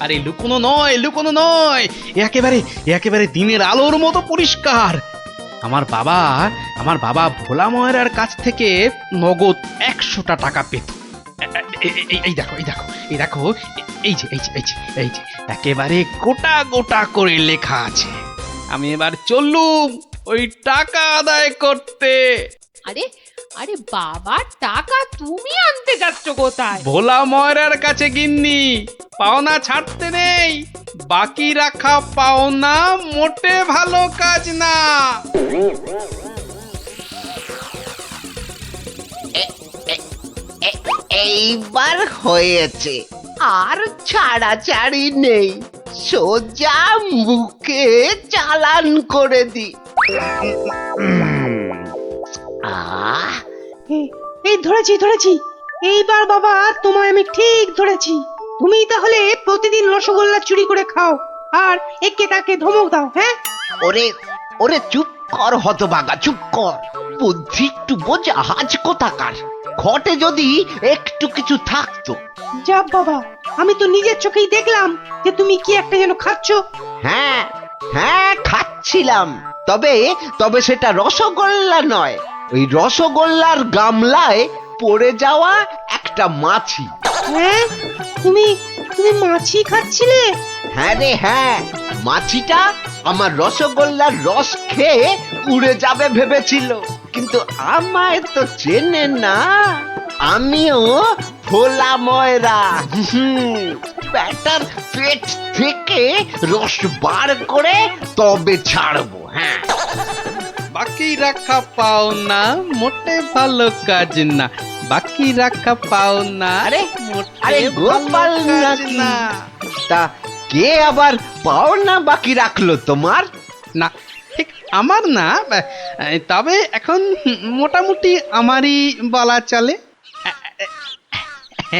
আরে লুকোনো নয়, লুকোনো নয়, একেবারে একেবারে দিনের আলোর মতো পরিষ্কার। আমার বাবা ভোলা ময়রার কাছ থেকে নগদ 100টা টাকা পেত। এই দেখো, এই দেখো, এই দেখো, এই যে একেবারে গোটা গোটা করে লেখা আছে। আমি এবার চললুম ওই টাকা আদায় করতে। আরে আরে বাবা, টাকা তুমি আনতে যাচ্ছ কোথায়? ভোলা ময়রার কাছে গিন্নি, পাওনা ছাড়তে নেই। বাকি রাখা পাওনা মোটে ভালো কাজ না। এইবার হয়েছে, আর ছাড়াছাড়ি নেই, সোজা মুখে চালান করে দি। আহ এই ধরেছি ধরেছি, এইবার বাবা তোমায় আমি ঠিক ধরেছি। তুমি তাহলে প্রতিদিন রসগোল্লা চুরি করে খাও আর একে তাকে ধমক দাও। হ্যাঁ, ওরে ওরে চুপ কর হতভাগা, চুপ কর। বুদ্ধি একটু বোঝা, হাজ কোথাকার। ঘটে যদি একটু কিছু থাকতো। যা বাবা, আমি তো নিজের চোখেই দেখলাম যে তুমি কি একটা যেন খাচ্ছ। হ্যাঁ হ্যাঁ, খাচ্ছিলাম। তবে তবে সেটা রসগোল্লা নয়, ওই রসগোল্লার গামলায় পড়ে যাওয়া একটা মাছি। হ্যাঁ, তুমি তুমি মাছি খাচ্ছিলে? হ্যাঁ রে হ্যাঁ, মাছিটা আমার রসগোল্লার রস খেয়ে উড়ে যাবে ভেবেছিল, কিন্তু আমায় তো চেনে না। আমিও ভোলা ময়রা। ব্যাটার পেট থেকে রস বার করে তবে ছাড়বো। হ্যাঁ, বাকি রাখা পাওনা মোটে ভালো কাজ না। বাকি রাখা পাওনা আরে মোটে গোপাল ভালো কাজ নাকি? না। তা কে আবার পাওনা বাকি রাখলো তোমার? না, ঠিক আমার না, তবে এখন মোটামুটি আমারই বলা চলে।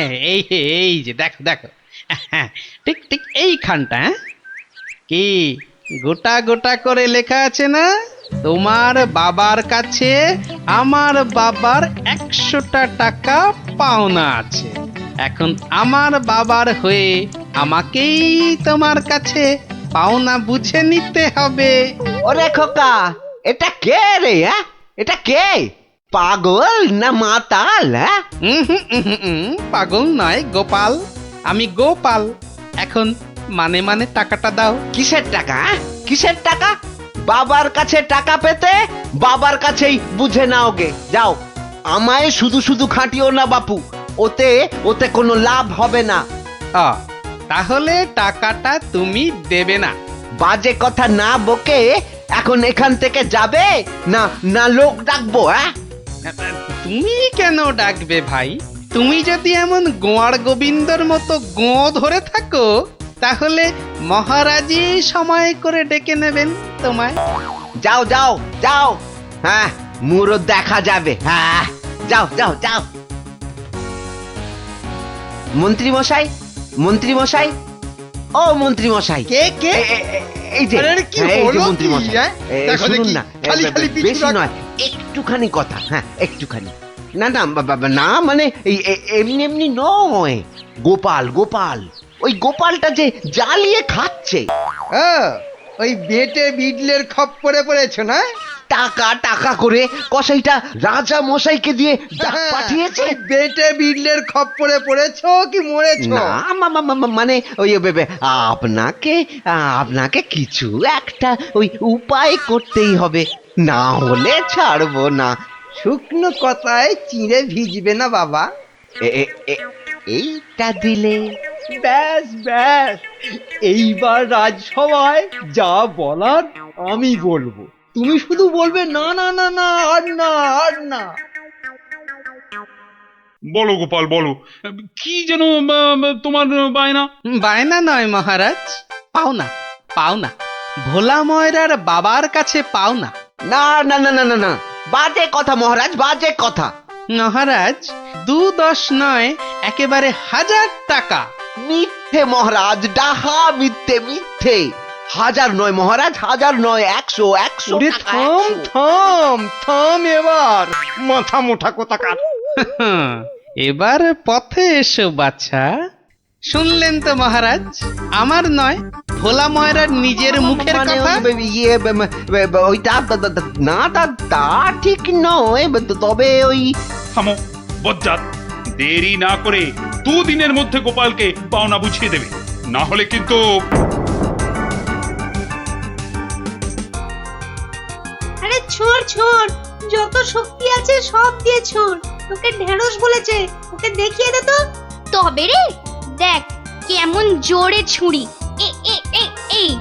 এই এই যে দেখো দেখো, ঠিক ঠিক এইখানটা। কি গোটা গোটা করে লেখা আছে না? তোমার বাবার কাছে আমার বাবার 100টা টাকা পাওনা আছে। এখন আমার বাবার হয়ে আমাকেই তোমার কাছে পাওনা বুঝে নিতে হবে। ওরে খোকা, এটা কে রে? হ্যাঁ, এটা কে? পাগল না মাতাল? হ্যাঁ, পাগল নয় গোপাল, আমি গোপাল। এখন মানে মানে টাকাটা দাও। কিসের টাকা? কিসের টাকা? বাবার কাছে টাকা পেতে বাবার কাছেই বুঝে নাও গে। যাও, আমায় শুধু শুধু খাটিও না বাপু, ওতে ওতে কোনো লাভ হবে না। তাহলে টাকাটা তুমি দেবে না? বাজে কথা না বকে এখন এখান থেকে যাবে না না লোক ডাকবো? হ্যাঁ, তুমি কেন ডাকবে ভাই? তুমি যদি এমন গোয়ার গোবিন্দর মতো গো ধরে থাকো, তাহলে মহারাজই সময় করে ডেকে নেবেন তোমায়। যাও যাও যাও। হ্যাঁ, মুরো দেখা যাবে। হ্যাঁ, যাও যাও যাও। মন্ত্রী মশাই, মন্ত্রী মশাই, ও মন্ত্রী মশাই। কে কে? এই যে আরে কি এই যে হলো মন্ত্রী কি, মশাই, দেখো শুনুন দেখি, না, খালি খালি পিছু বেশি রাখ। নয়, একটুখানি কথা। হ্যাঁ, একটুখানি। না না না, মানে এমনি এমনি নয়। গোপাল গোপাল, ওই গোপালটা যে জ্বালিয়ে খাচ্ছে। ওই বেটে বিডলের খপ্পরে পড়েছ না? টাকা টাকা করে কসাইটা রাজা মশাইকে দিয়ে ডাক পাঠিয়েছে। ওই বেটে বিডলের খপ্পরে পড়েছ কি মরেছ? না মানে ওই আপনাকে আপনাকে কিছু একটা ওই উপায় করতেই হবে, না হলে ছাড়বো না। শুকনো কথায় চিঁড়ে ভিজবে না বাবা। এইটা দিলে ব্যাস ব্যাস, এইবার রাজসভায় যা বলার আমি বলবো, তুমি শুধু বলবে না না না না, আর না আর না। বলো গোপাল বলো, কি যেন তোমার বায়না? বায়না নয় মহারাজ, পাওনা পাওনা। ভোলা ময়রার বাবার কাছে পাওনা। না না না না না না, বাজে কথা মহারাজ, বাজে কথা। মহারাজ, 2-10 নয়, একেবারে 1000 টাকা। মিথ্যে মহারাজ, ডাহা মিথ্যে মিথ্যে। 1000 নয় মহারাজ, 1000 নয়, 100 100 ওরে টাকা, থাম 100। থাম থাম, এবার মাথা মোটা কোথাকার। এবার পথে এসো বাছা। শুনলেন তো মহারাজ, আমার নয়, ভোলা ময়রার নিজের মুখের মানে কথা। ওইটা না তা ঠিক নয়, তবে ওই থামো বজ্জাত, দেরি না করে দুদিনের মধ্যে গোপালকে পাওনা বুঝিয়ে দেবে, না হলে কিন্তু আরে ছোড় ছোড়, যত শক্তি আছে সব দিয়ে ছোড়। তোকে ঢেঁড়স বলেছে, ওকে দেখিয়ে দে তো। তবে রে দেখ কেমন জোরে ছুরি। এ এ এ এই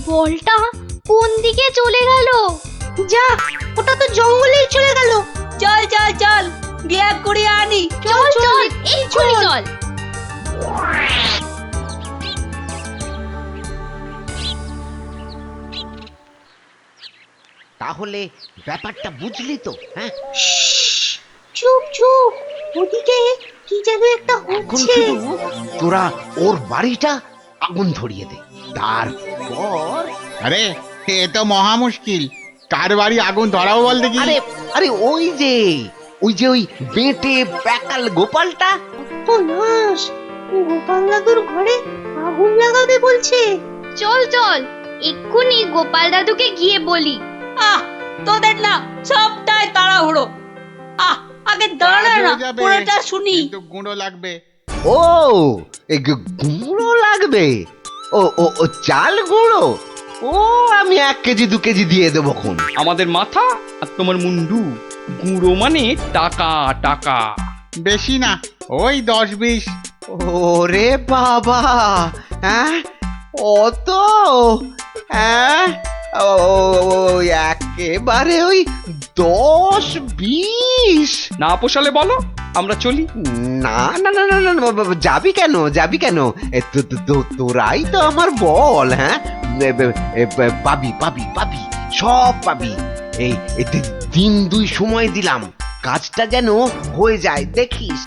বলটা কোন দিকে চলে গেল? যা, ওটা তো জঙ্গলেই চলে গেল। চল চল চল গিয়ে কুড়িয়ে আনি। চল চল এই ছুরি চল। তাহলে ব্যাপারটা বুঝলি তো? হ্যাঁ, চুপ চুপ, ওদিকে কি যেন একটা এখন হচ্ছে। শুধু তোরা ওর বাড়িটা আগুন ধরিয়ে দে, তারপর আরে এ তো মহা মুশকিল, কার বাড়ি আগুন ধরাবো বল দেখি। আরে আরে ওই যে ওই বেঁটে প্যাকাল গোপালটা। তো নাশ, গোপাল দাদুর ঘরে আগুন লাগাবে বলছে। চল চল এক্ষুনি গোপাল দাদুকে গিয়ে বলি। আহ তোদের না সবটাই তাড়াহুড়ো। আহ আগে দাঁড়া কাজ না, হয়ে যাবে, পুরোটা শুনি। কিন্তু গুঁড়ো লাগবে। ও এই গুঁড়ো লাগবে? ও ও ও চাল গুঁড়ো? ও আমি 1 কেজি 2 কেজি দিয়ে দেবো খন। আমাদের মাথা আর তোমার মুন্ডু, গুঁড়ো মানে টাকা টাকা। বেশি না, ওই 10-20। ওরে বাবা, হ্যাঁ অত? হ্যাঁ একেবারে ওই 10-20? না পোষালে বলো, আমরা চলি। না না না না না না, যাবি কেন যাবি কেন? তোরাই তো আমার বল। হ্যাঁ, পাবি পাবি পাবি, সব পাবি। এই 1-2 সময় দিলাম, কাজটা যেন হয়ে যায়, দেখিস।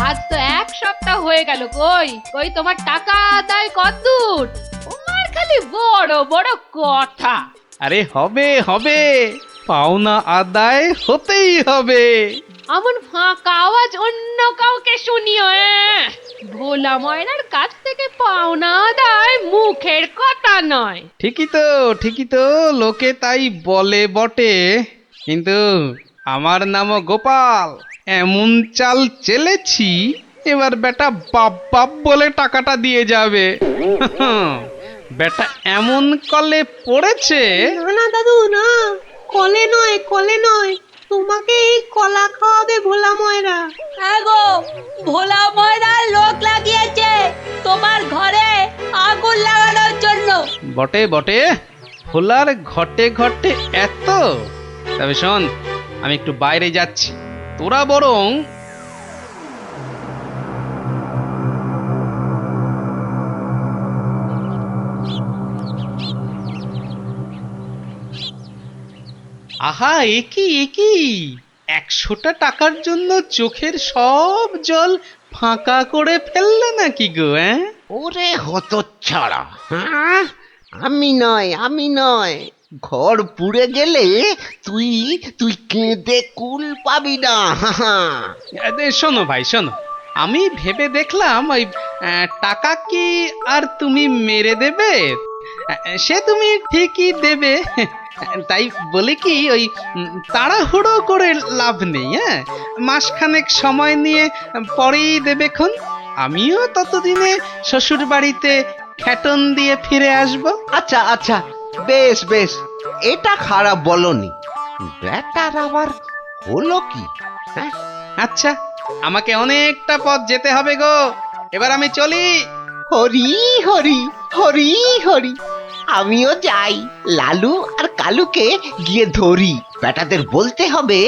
আজ তো 1 সপ্তাহ হয়ে গেল, কই কই তোমার টাকা আদায় কতদূর? তোমার খালি বড় বড় কথা। আরে হবে হবে, পাওনা আদায় হতেই হবে। এমন ফাঁকা আওয়াজ অন্য কাউকে শুনিও। ভোলা ময়নার কাছ থেকে পাওনা আদায় মুখের কথা নয়। ঠিকই তো, লোকে তাই বলে বটে, কিন্তু আমার নামও গোপাল। এমন চাল চেলেছি, এবার বেটা বাপ বাপ বলে টাকাটা দিয়ে যাবে। বেটা এমন কলে পড়েছে। না না দাদু না, কলে নয় কলে নয়, তোমাকে এই কলা খাওয়াবে ভোলা ময়রা। হ্যাঁ গো, ভোলা ময়রার লোক লাগিয়েছে তোমার ঘরে আগুন লাগানোর জন্য। বটে বটে, ভোলার ঘটে ঘটে এত। তবে শোন, আমি একটু বাইরে যাচ্ছি, তোরা বরং আহা, একি 100টা টাকার জন্য চোখের সব জল ফাঁকা করে ফেললে নাকি গো? ওরে হতচ্ছাড়া, হ্যাঁ আমি নয়, ঘর পুড়ে গেলে তুই তুই কেঁদে কুল পাবি না। শোনো ভাই শোনো, আমি ভেবে দেখলাম ওই টাকা কি আর তুমি মেরে দেবে? সে তুমি ঠিকই দেবে, তাই বলে কি ওই তাড়াহুড়ো করে লাভ নেই। হ্যাঁ, মাসখানেক সময় নিয়ে পরেই দেবেক্ষণ। আমিও ততদিনে শ্বশুর বাড়িতে খ্যাটন দিয়ে ফিরে আসবো। আচ্ছা আচ্ছা, বেশ বেশ, এটা খারাপ বলনি। ব্যাটার আবার হলো কি? হ্যাঁ, আচ্ছা, আমাকে অনেকটা পথ যেতে হবে গো, এবার আমি চলি। হরি হরি হরি হরি, আমিও যাই, লালু আর কালুকে গিয়ে ধরি। বেটাদের বলতে হবে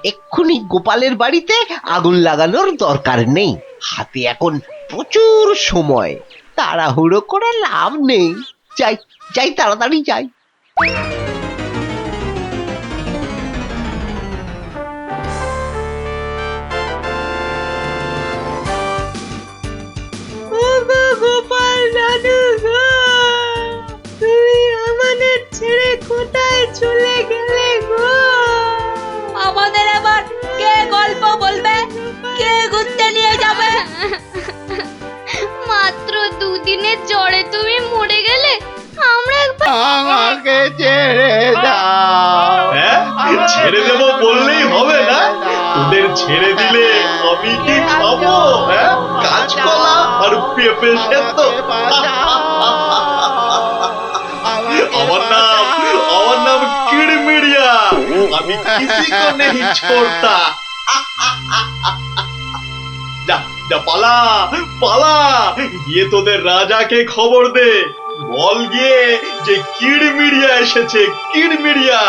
এক্ষুনি গোপালের বাড়িতে আগুন লাগানোর দরকার নেই, হাতে এখন প্রচুর সময়, তাড়াহুড়ো করে লাভ নেই। যাই যাই, তাড়াতাড়ি যাই। গোপাল দাদু গো, তুমি আমাদের ছেড়ে কোথায় চলে ছেড়ে দেব বললেই হবে না? তোদের ছেড়ে দিলে আমি কি খাবো? হ্যাঁ, কাঁচকলা আর পেঁপে সেদ্ধ? আমার নাম কিড়মিড়িয়া। আমি কিসি কো নেহি ছোড়তা। যা যা, পালা পালা, গিয়ে তোদের রাজাকে খবর দে, বল গিয়ে যে কিড়মিড়িয়া এসেছে, কিড়মিড়িয়া।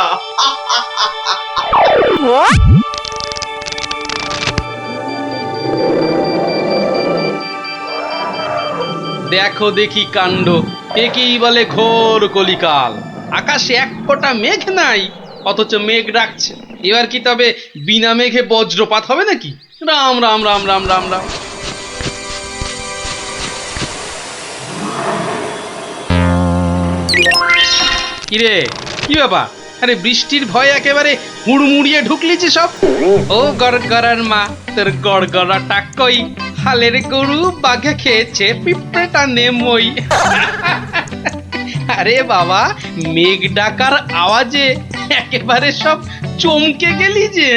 দেখো দেখি কাণ্ড, একেই বলে ঘোর কলিকাল। আকাশে এক ফোঁটা মেঘ নাই, অথচ মেঘ ডাকছে। এবার কি তবে বিনা মেঘে বজ্রপাত হবে নাকি? রাম রাম রাম রাম রাম রাম। কিরে, কি ব্যাপার? আরে বৃষ্টির ভয়ে একেবারে হুড়মুড়িয়ে ঢুকলি যে সব। ও গড়গড়ার মা, তোর গড়গড়াটা কই? হালের গরু বাঘে খেয়েছে, পিঁপড়েটা নেমই। আরে বাবা, মেঘ ডাকার আওয়াজে একেবারে সব চমকে গেলি যে।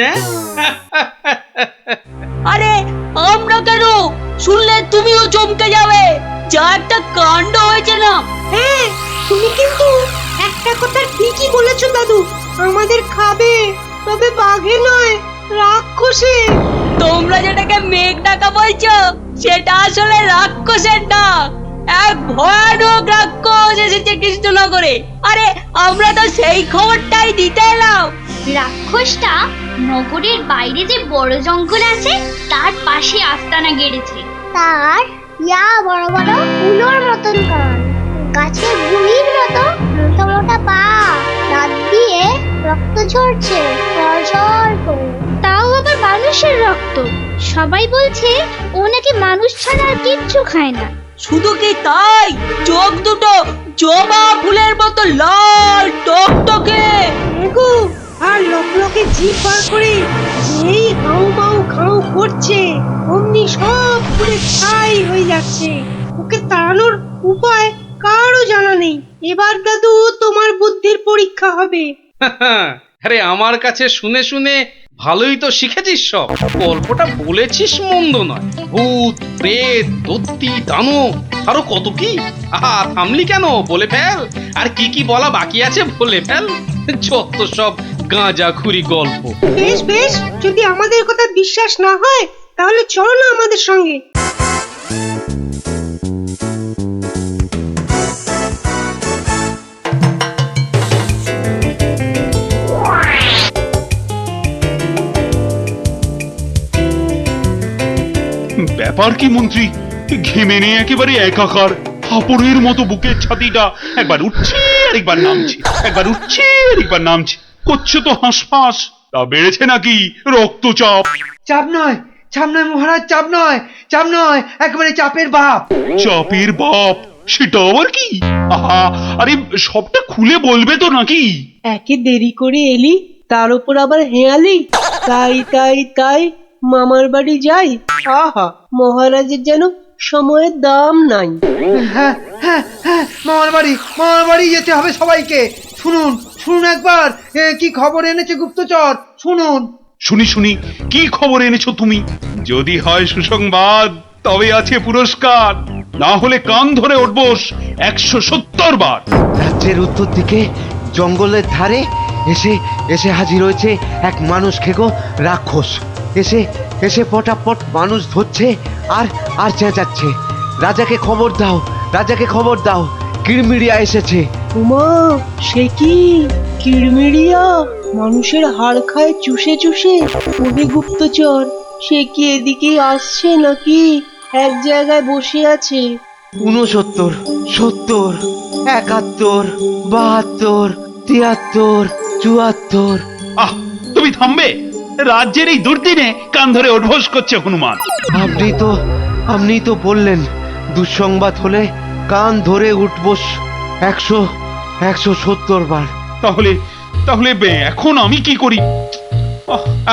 আরে আমরা কেন? শুনলে তুমিও চমকে যাবে। যা একটা কাণ্ড হয়েছে না। হ্যাঁ, তুমি কিন্তু একটা কথা ঠিকই বলেছো দাদু, আমাদের খাবে, তবে বাঘে নয়, রাক্ষসে। তোমরা যেটাকে মেঘ ডাকা বলছো, সেটা আসলে রাক্ষসের ডাক। এক ভয়ানক রাক্ষস এসেছে কৃষ্ণনগরে। আরে আমরা তো সেই খবরটাই দিতে এলাম। রাক্ষসটা নগরের বাইরে যে বড় জঙ্গল আছে তার পাশে আস্তানা গেড়েছে। তার বড় বড় উলোর মতন কান, গাছের গুড়ির মতো মোটা মোটা পা, দাঁত দিয়ে রক্ত ঝরছে ঝরঝর করে। তাও আবার মানুষের রক্ত। সবাই বলছে ও নাকি মানুষ ছাড়া আর কিচ্ছু খায় না। শুধু কি তাই, চোখ দুটো জবা ফুলের মতো লাল টকটকে। এগো, আর লোকে জিভ বার করে যেই হাউ মাউ খাউ করছে, অমনি সব পুরে ছাই হয়ে যাচ্ছে। ওকে তাড়ানোর উপায় কারো জানা নেই। এবার দাদু তোমার বুদ্ধির পরীক্ষা হবে। আরে আমার কাছে শুনে শুনে ভালোই তো শিখেছিস সব। গল্পটা বলেছিস মন্দ নয়। ভূত, প্রেত, দত্তি, দানব, আরো কত কি। আহা, থামলি কেন? বলে ফেল। আর কি কি বলা বাকি আছে বলে ফেল। যত সব গাঁজাখুরি গল্প। বেশ বেশ, যদি আমাদের কথা বিশ্বাস না হয় তাহলে চলো না আমাদের সঙ্গে। ব্যাপার কি মন্ত্রী? ঘেমে নিয়ে একেবারে একাকার, হাঁপড়ের মতো বুকের ছাতিটা একবার উঠছে আর একবার নামছে, একবার উঠছে আর একবার নামছে। হচ্ছে তো হাঁসফাঁস। তা বেড়েছে নাকি রক্তচাপ? চাপ নয়, চাপ নয় মহারাজ, চাপ নয়, চাপ নয়, একেবারে চাপের বাপ। চাপের বাপ? সেটা আবার কি? আহা, আরে সবটা খুলে বলবে তো নাকি? একে দেরি করে এলি, তার উপর আবার হেয়ালি। তাই তাই তাই মামার বাড়ি যাই। আহা, মহারাজের যেন সময়ের দাম নাই। হ্যাঁ হ্যাঁ হ্যাঁ, মামার বাড়ি যেতে হবে সবাইকে। শুনুন শুনুন একবার, কি খবর এনেছে গুপ্তচর, শুনুন। শুনি শুনি, কি খবর এনেছো তুমি? যদি হয় সুসংবাদ তবে আছে পুরস্কার, না হলে কান ধরে উঠবোস 170 বার। রাজ্যের উত্তর দিকে জঙ্গলের ধারে এসে এসে হাজির হয়েছে এক মানুষ খেকো রাক্ষস। এসে এসে পটাপট মানুষ ধরছে আর আর চেঁচাচ্ছে, রাজাকে খবর দাও, রাজাকে খবর দাও, কিড়মিড়িয়া এসেছে। উমা, সে কি কিড়মিড়িয়া? মানুষের হাড় খায় চুষে চুষে। ওহে গুপ্তচর, সে কি এদিকে আসছে নাকি এক জায়গায় বসে আছে? 69, 70, 71, 72, 73, 74। আহ, তুমি থামবে? রাজ্যের এই দুর্দিনে কান ধরে উঠবোস করছে হনুমান। আপনি তো বললেন দুঃসংবাদ হলে কান ধরে উঠবোস 170 বার। তাহলে তাহলে এখন আমি কি করি?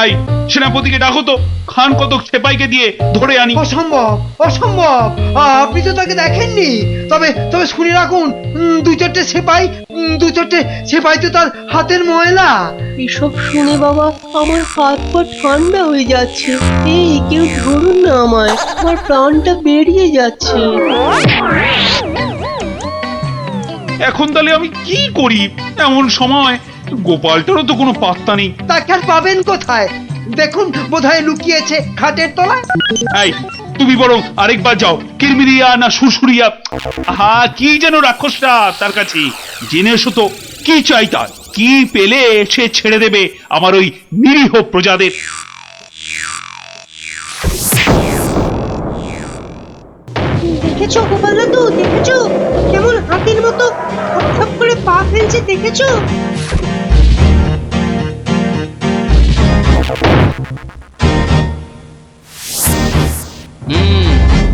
এই সেনাপতিকে ডাকো তো, খান কতক সেপাইকে দিয়ে ধরে আনি। অসম্ভব অসম্ভব, আপনি তো তাকে দেখেননি। তবে তবে শুনে রাখুন, দু চারটে সেপাই তো তার হাতের ময়লা। এসব শুনে বাবা আমার হাত পা ঠান্ডা হয়ে যাচ্ছে। এই কেউ ধরুন না আমায়, আমার প্রাণটা বেরিয়ে যাচ্ছে। এখন তাহলে আমি কি করি এমন সময়? গোপালটারও তো কোনো পাত্তা নেই। তাকে আর পাবেন কোথায়? দেখুন বোধহয় লুকিয়েছে খাটের তলায়। এই তুমি বরং আরেকবার যাও, কিরমিরিয়া না সুরসুরিয়া, কি যেন রাক্ষসটা, তার কাছে জেনে এসো তো কি চাই তার, কি পেলে সে ছেড়ে দেবে আমার ওই নিরীহ প্রজাদের। দেখেছো গোপাল দাদু, দেখেছো কেমন হাতির মতো থপ করে পা ফেলছে, দেখেছো?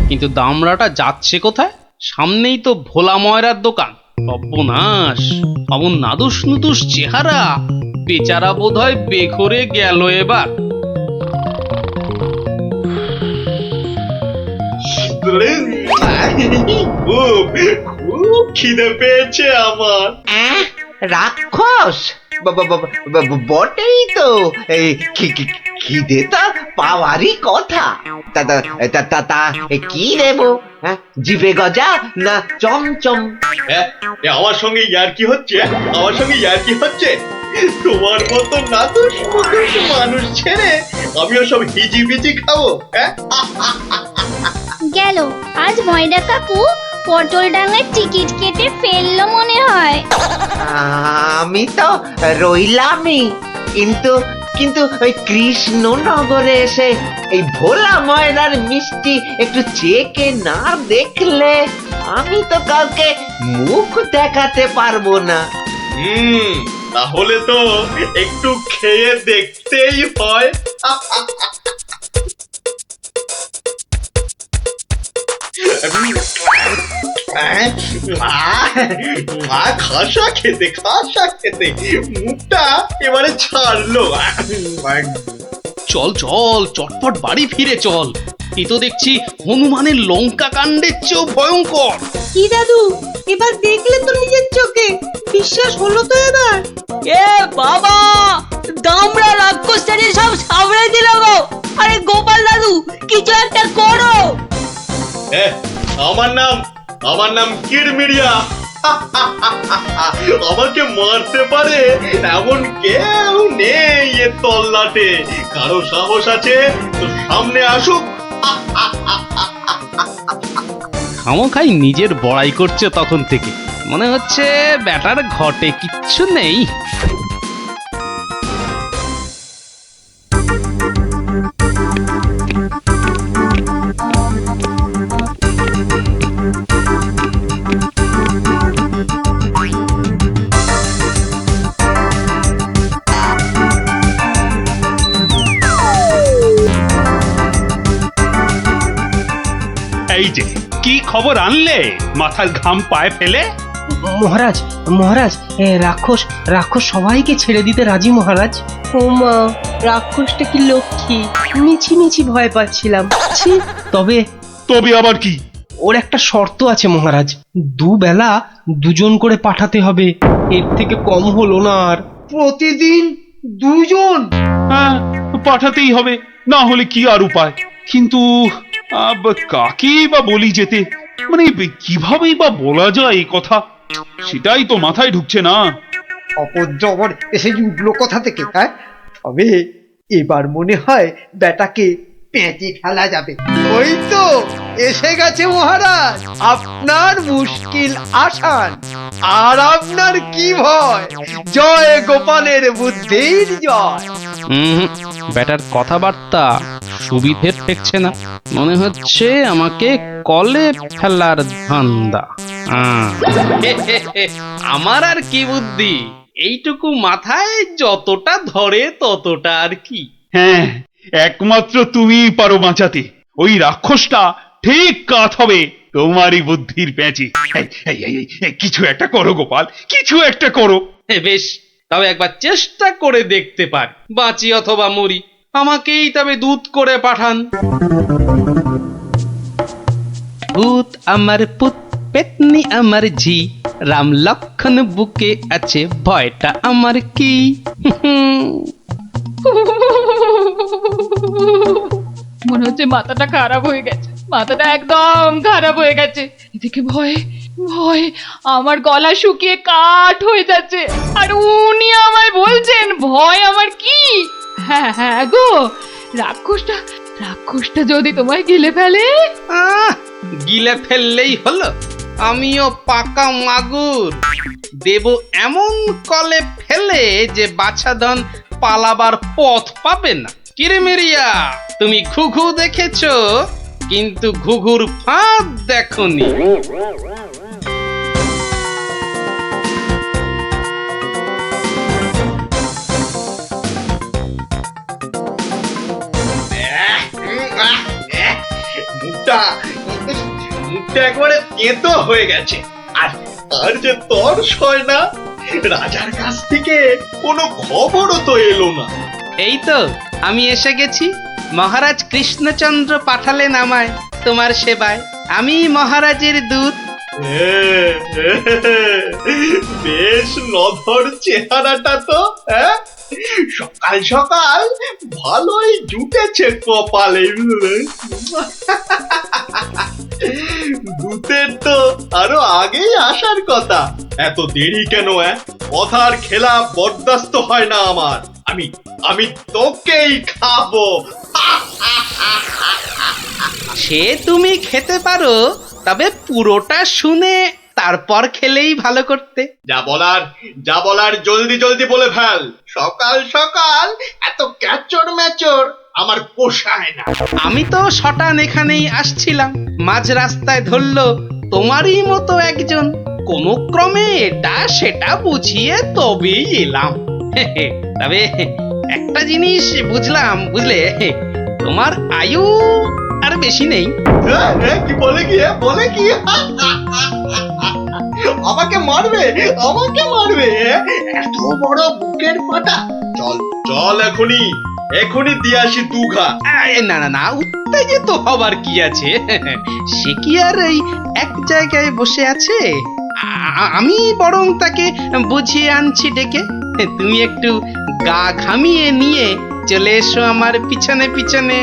কিন্তু দামড়াটা যাচ্ছে কোথায়? সামনেই তো ভোলা ময়রার দোকান। সর্বনাশ, অমন নাদুস নুদুস চেহারা, বেচারা বোধহয় বেঘরে গেল এবার। খুব খিদে পেয়েছে আমার। রাক্ষস বটেই তো। এই খিদে তা পাওয়ারই কথা। তা কি দেবো? জিভে গজা না চমচম? আমার সঙ্গে ইয়ার্কি হচ্ছে? আমার সঙ্গে ইয়ার্কি হচ্ছে? তোমার মতো নাদুস নুদুস মানুষ ছেড়ে আমিও সব হিজিবিজি খাবো? গেল আজ ময়দা কাকু পটল ডাঙায় টিকিট কেটে ফেললো মনে হয়। আমি তো রইলামই, কিন্তু কিন্তু ওই কৃষ্ণনগরে এসে এই ভোলা ময়রার মিষ্টি একটু চেকে না দেখলে আমি তো কাউকে মুখ দেখাতে পারবো না। তাহলে তো একটু খেয়ে দেখতেই হয়। খাসা খেতে মুখটা এবারে ছাড়লো। চল চল, চটপট বাড়ি ফিরে চল। এ তো দেখছি হনুমানের লঙ্কা কাণ্ডের চেয়েও ভয়ঙ্কর। কি দাদু, এবার দেখলে তো নিজের চোখে? বিশ্বাস হলো তো এবার? এ বাবা, দামড়া রাক্ষসটাকে সব সামনে দিল গো। আরে গোপাল দাদু, কিছু একটা করো। আমার নাম কিরমিরিয়া। আমাকে মারতে পারে এমন কেউ নেই এ তল্লাটে। কারো সাহস আছে তো সামনে আসুক। খামোখাই নিজের বড়াই করছে তখন থেকে। মনে হচ্ছে ব্যাটার ঘটে কিচ্ছু নেই। এই যে কি খবর আনলে মাথার ঘাম পায়ে ফেলে? মহারাজ মহারাজ, রাক্ষস সবাইকে ছেড়ে দিতে রাজি মহারাজ। ও মা, রাক্ষসটা কি লক্ষ্মী! মিছি ভয় পাচ্ছিলাম। তবে আবার কি? ওর একটা শর্ত আছে মহারাজ, দুবেলা দুজন করে পাঠাতে হবে, এর থেকে কম হলো না আর। প্রতিদিন দুজন? হ্যাঁ, পাঠাতেই হবে, না হলে কি আর উপায়। কিন্তু কাকেই বা বলি যেতে, মানে কিভাবেই বা বলা যায় এই কথা, সেটাই তো মাথায় ঢুকছে না। অপজবর এসে উঠলো কোথা থেকে? হ্যাঁ, তবে এবার মনে হয় বেটাকে পেঁচে ফেলা যাবে। ওই তো এসে গেছে মহারাজ, আপনার মুশকিল আসান। আর আপনার কি ভয়? জয় গোপালের বুদ্ধির জয়। ব্যাটার কথাবার্তা সুবিধের ঠেকছে না। মনে হচ্ছে আমাকে কলে ফেলার ধান্দা। আমার আর কি বুদ্ধি, এইটুকু মাথায় যতটা ধরে ততটা আর কি। হ্যাঁ, একমাত্র তুমিই পারো বাঁচাতে। ওই রাক্ষসটা ঠিক কাত হবে তোমারই বুদ্ধির প্যাঁচে। কিছু একটা করো গোপাল, কিছু একটা করো। বেশ, তবে একবার চেষ্টা করে দেখতে পারি, বাঁচি অথবা মরি। আমাকেই তবে দূত করে পাঠান। ভূত আমার পুত, পেতনি আমার ঝি, রাম লক্ষণ বুকে আছে, ভয়টা আমার কি? মনে হচ্ছে মাথাটা খারাপ হয়ে গেছে, মাথাটা একদম খারাপ হয়ে গেছে। এদিকে ভয়ে ভয়ে আমার গলা শুকিয়ে কাঠ হয়ে যাচ্ছে, আর উনি আমায় বলছেন ভয় আমার কি? হ্যাঁ হ্যাঁ গো, রাক্ষসটা যদি তোমায় গিলে ফেলে? গিলে ফেললেই হলো। আমিও পাকা মাগুর, দেব এমন কলে ফেলে যে বাছাধন পালাবার পথ পাবে না। কিরেমিরিয়া, তুমি ঘুঘু দেখেছো, কিন্তু ঘুঘুর ফাঁদ দেখোনি। মুখটা মুখটা একবারে তেতো হয়ে গেছে। আর আর যে তর্স হয় না, রাজার কাছ থেকে কোনো খবরও তো এলো না। এই তো আমি এসে গেছি। মহারাজ কৃষ্ণচন্দ্র পাঠালেন আমায় তোমার সেবায়। আমি মহারাজের দূত। বেশ নধর চেহারাটা তো, হ্যাঁ? সকাল সকাল ভালোই জুটেছে কপালে। দূতের তো আরো আগেই আসার কথা, এত দেরি কেন? কথার খেলাপ বরদাস্ত হয় না আমার। আমি তোকেই খাবো। সে তুমি খেতে পারো, তবে পুরোটা শুনে তারপর খেলেই ভালো করতে। যা বলার জলদি জলদি বলে ফেল। সকাল সকাল এত ক্যাচর ম্যাচর আমার পোষায় না। আমি তো শটান এখানেই আসছিলাম, মাঝ রাস্তায় ধরলো তোমারই মতো একজন। কোনো ক্রমে এটা সেটা বুঝিয়ে তবেই এলাম। তবে একটা জিনিস বুঝলাম, বুঝলে, তোমার আয়ু আর বেশি নেই। কি বলে কি আমাকে মারবে এত বড় বুকের পাটা। চল এখনই দিয়ে আসি দুঘা। না না না, উত্তেজিত হবার কি আছে? সে কি আর এই এক জায়গায় বসে আছে? আমি বরং তাকে বুঝিয়ে আনছি ডেকে। তুমি একটু গা ঘামিয়ে নিয়ে চলে এসো আমার পিছনে পিছনে।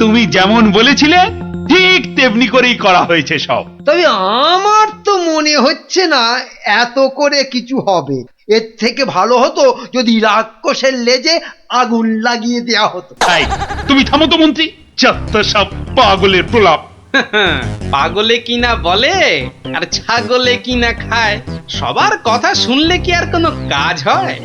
তুমি যেমন বলেছিলে ঠিক তেমনি করেই করা হয়েছে সব। তবে আমার তো মনে হচ্ছে না এত করে কিছু হবে। এর থেকে ভালো হতো যদি রাক্ষসের লেজে আগুন লাগিয়ে দেয়া হতো। তাই তুমি থামো তো মন্ত্রী, যত সব পাগলের প্রলাপ। পাগলে কিনা বলে আর ছাগলে কিনা খায়, সবার কথা শুনলে কি আর কোনো কাজ হয়?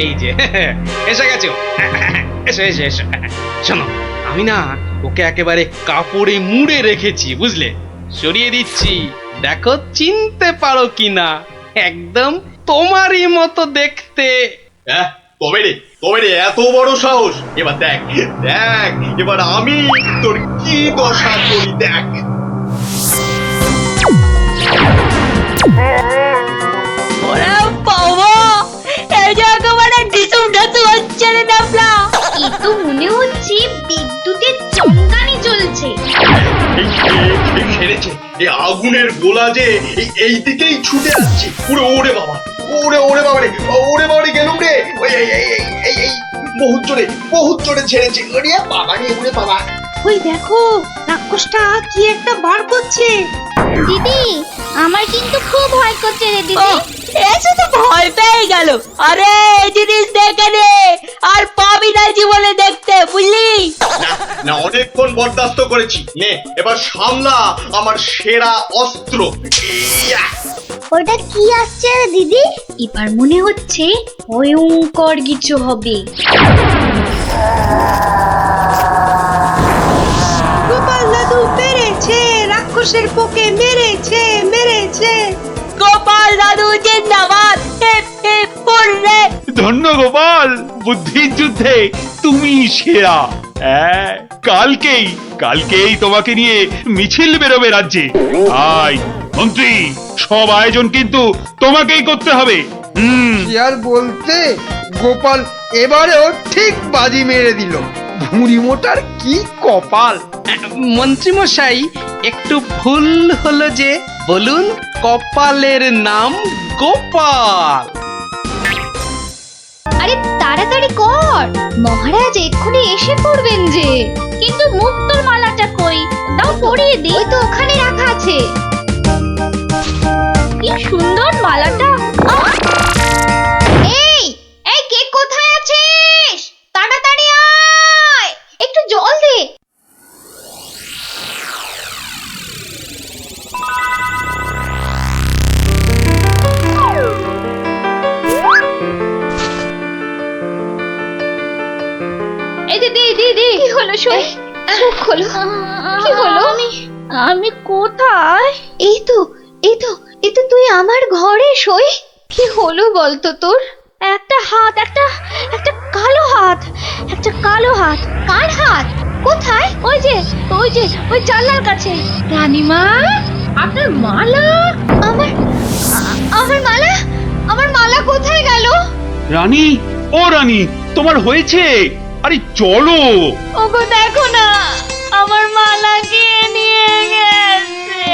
এই যে এসে গেছো, এসো। শোনো, আমি না ওকে একেবারে কাপড়ে মুড়ে রেখেছি, বুঝলে? সরিয়ে দিচ্ছি, দেখো চিনতে পারো কিনা। একদম তোমারই মতো দেখতে। তবে রে এত বড় সাহস! এবার দেখ এবার আমি তোর কি দশা করি, দেখ। ওরে বাবা, এই যে একেবারে ঢিসুম ঢাসু হচ্ছে রে ডাবলা। এ তো মনে হচ্ছে বিদ্যুতের চমকানি চলছে। খেলেছে এই আগুনের গোলা যে এই দিকেই ছুটে আসছে। ওরে বাবা রে গেলুম রে। এই বহুত জোরে ছেড়েছে। ওরে বাবা। ওই দেখো, রাক্ষসটা কি একটা বার করছে। দিদি, আমার কিন্তু খুব ভয় করছে রে দিদি। এসে তো ভয় পেয়ে গেল। আরে এই জিনিস দেখে রে, আর পাবি না জীবনে দেখতে, বুঝলি? না অনেকক্ষণ বরদাস্ত করেছি, নে এবার সামলা আমার সেরা অস্ত্র। ওটা কি আসছে রে দিদি? এবার মনে হচ্ছে ভয়ঙ্কর কিছু হবে। গোপাল দাদু পেরেছে, রাক্ষসের পোকে মেরেছে মেরেছে। গোপাল দাদু জিন্দাবাদ, হিপ হিপ হুররে। ধন্য গোপাল, বুদ্ধির যুদ্ধে তুমি সেরা। হ্যাঁ, কালকেই তোমাকে নিয়ে মিছিল বেরোবে রাজ্যে। আয় মন্ত্রী, সব আয়োজন কিন্তু তোমাকেই করতে হবে। কি আর বলতে, গোপাল এবারেও ঠিক বাজি মেরে দিল। ভুঁড়ি মোটার কি কপাল! মন্ত্রীমশাই, একটু ভুল হলো যে, বলুন কপালের নাম গোপাল। আরে তাড়াতাড়ি কর, মহারাজ এক্ষুনি এসে পড়বেন যে। কিন্তু মুক্তোর মালাটা কই? দাও পরিয়ে দিই। ওই তো ওখানে রাখা আছে। কি সুন্দর মালাটা। আহ! এই এই কে কোথায় আছিস? তাড়াতাড়ি আয়, একটু জল দে। এই যে দি দি দি, কি হলো? শুন, চোখ খোলো। কি হলো? আমি কোথায়? এই তো তুই আমার ঘরে সই। কি হলো বলতো তোর? একটা হাত, একটা কালো হাত। কার হাত? কোথায়? ওই যে ওই জানলার কাছে। রানীমা, আপনার মালা। আমার মালা কোথায় গেল? রানী, ও রানী, তোমার হয়েছে? আরে চলো। ওগো দেখো না, আমার মালা কে নিয়ে গেছে।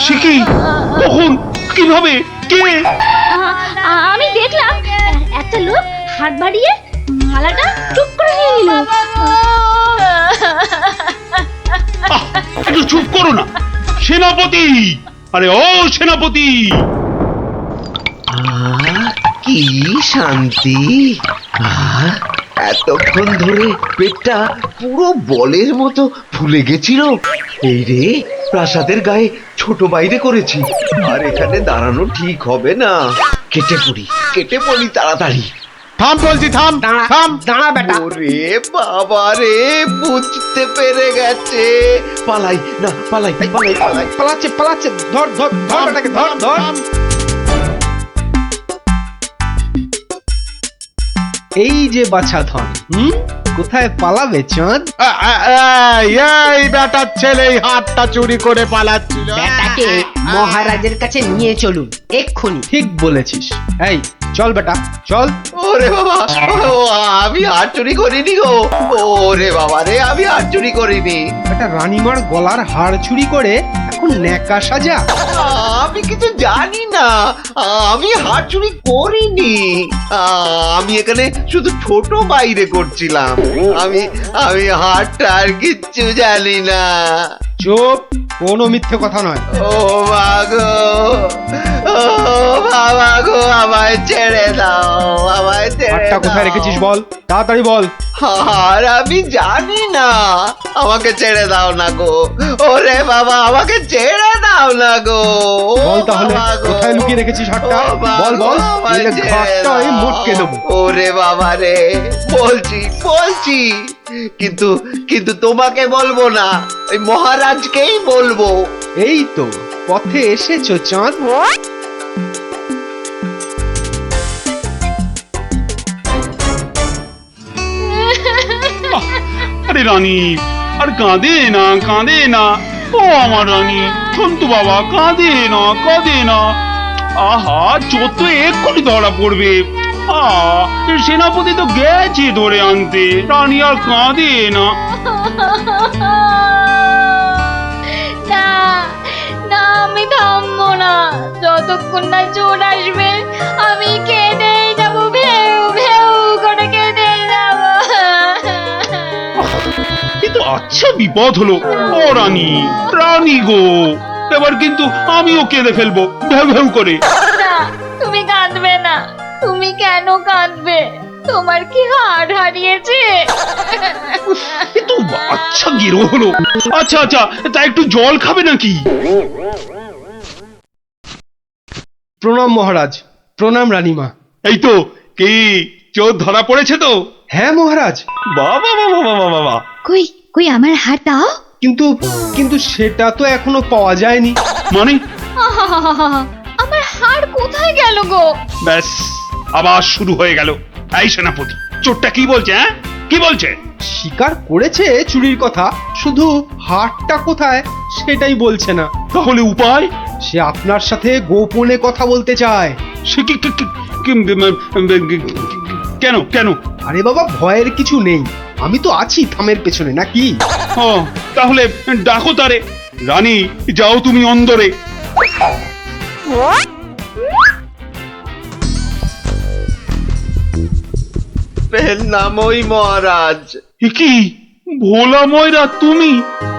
সে কি? কখন? কিভাবে? কে? আমি দেখলাম একটা লোক হাত বাড়িয়ে মালাটা চুপ করে নিয়ে নিল। একটু চুপ করো না সেনাপতি। আরে ও সেনাপতি, কি শান্তি! এতক্ষণ ধরে পেটটা পুরো বলের মতো ফুলে গেছিল। এই রে, প্রাসাদের গায়ে ছোট বাইরে করেছি, আর এখানে দাঁড়ানো ঠিক হবে না। কেটে পড়ি তাড়াতাড়ি। থাম বলছি, থাম থাম। দাঁড়া বেটা। ওরে বাবা রে, বুঝতে পেরে গেছে। পালাই না, পালাই। পালাচ্ছে। ধর বেটাকে, ধর। এই যে বাছা ধন, কোথায় পালাবে চাঁদ? এই বেটার ছেলে এই হাতটা চুরি করে পালাচ্ছিল। বেটাকে মহারাজের কাছে নিয়ে চলুন এক্ষুনি। ঠিক বলেছিস। এই চল বেটা, চল। ওরে বাবা, আমি হাত চুরি করিনি গো। ওরে বাবা রে, আমি হাত চুরি করিনি। একটা রানীমার গলার হাড় চুরি করে এখন ন্যাকা সাজা। আমি কিছু জানি না, আমি হাত চুরি করিনি। আমি এখানে শুধু ছোট বাইরে করছিলাম। আমি হাতটা আর কিচ্ছু জানি না। চুপ, কোনো মিথ্যে কথা নয়। ও মাগো, ও বাবা গো, আমায় ছেড়ে দাও, আমায় ছেড়ে হাড়টা কোথায় দাও। রেখেছিস বল, তাড়াতাড়ি বল। আর আমি জানি না, আমাকে ছেড়ে দাও না গো। ওরে বাবা, আমাকে ছেড়ে দাও না গো। বল তাহলে, বাবা গো। কোথায় লুকিয়ে রেখেছিস হাড়টা? ও বাবা বল গো, বল, আমায় নইলে ছেড়ে ঘাটটা আমি দাও। মোটকে দেবো। ওরে বাবা রে, বলছি, কিন্তু তোমাকে বলবো না, ওই মহারাজকেই বলবো। এই তো পথে এসেছো চাঁদ। আরে রানী, আর কাঁদে না। ও আমার রানী, সন্তু বাবা, কাঁদে না। আহা, চোর তো এক্ষুনি ধরা পড়বে। সেনাপতি তো গেছে ধরে আনতে। রানী আর কাঁদে না। না, আমি থামবো না যতক্ষণ না চোর আসবে। আমি কেঁদেই যাবো, ভেউ ভেউ করে কেঁদে যাবো। কিন্তু আচ্ছা বিপদ হলো। ও রানী গো, এবার কিন্তু আমিও কেঁদে ফেলবো ভেউ ভেউ করে। না, তুমি কাঁদবে না। তুমি কেন কাঁদবে? তোমার কি হাড় হারিয়েছে? কিন্তু আচ্ছা গেরো হলো। আচ্ছা, তা একটু জল খাবে নাকি? প্রণাম মহারাজ, প্রণাম রানীমা। এই তো কি চোর ধরা পড়েছে তো? হ্যাঁ মহারাজ, বাবা বাবা বাবা বাবা, কই কই আমার হার দাও। কিন্তু কিন্তু সেটা তো এখনো পাওয়া যায়নি। মানে আহাহাহাহা, আমার হার কোথায় গেল গো? ব্যাস আবার শুরু হয়ে গেল। এই সেনাপতি, চোরটা কি বলছে? হ্যাঁ, কি বলছে? স্বীকার করেছে চুরির কথা, শুধু হারটা কোথায় সেটাই বলছে না। তাহলে উপায়? সে আপনার সাথে গোপনে কথা বলতে চায়। সে কেন কেন? আরে বাবা, ভয়ের কিছু নেই, আমি তো আছি থামের পেছনে, নাকি? ও, তাহলে ডাকো তারে। রানী, যাও তুমি অন্দরে। নামই মহারাজ। এ কি ভোলা ময়রা তুমি?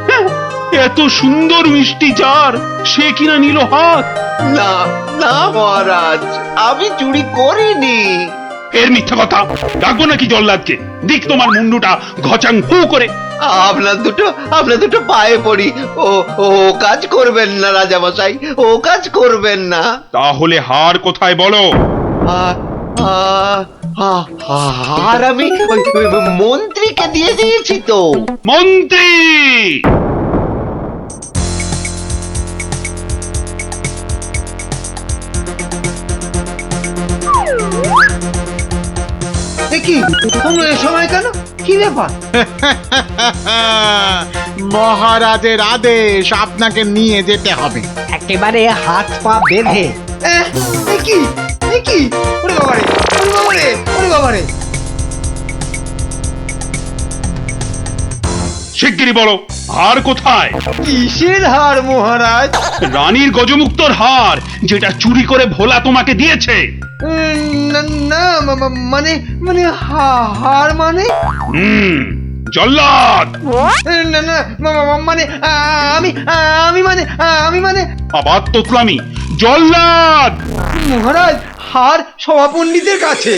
হ্যাঁ, এত সুন্দর মিষ্টি চার সে কিনা নিল হাত। না না মহারাজ, আমি চুরি করিনি। এর মিথ্যা কথা। ডাকবো নাকি জল্লাদকে? দিক তোমার মুন্ডুটা ঘচাং ফু করে। আপনার দুটো পায়ে পড়ি, ও ও কাজ করবেন না রাজামশাই, ও কাজ করবেন না। তাহলে হার কোথায় বলো? আর আমি ওই মন্ত্রীকে দিয়ে দিয়েছি তো। মন্ত্রী! কি তোমরা এ সময় কেন? কি ব্যাপার? মহারাজের আদেশ, আপনাকে নিয়ে যেতে হবে। একেবারে হাত পা বেঁধে। কি কি? ওরে বাবারে, ওরে বাবারে, ওরে বাবারে! শিগগিরই বলো, হার কোথায়? কিসের হার মহারাজ? রানীর গজমুক্তর হার, যেটা চুরি করে ভোলা তোমাকে দিয়েছে। না না, মানে মানে হার মানে? জল্লাদ! না না, মানে আমি আমি মানে আবার তোতলামি। জল্লাদ! মহারাজ, হার সভাপণ্ডিতের কাছে।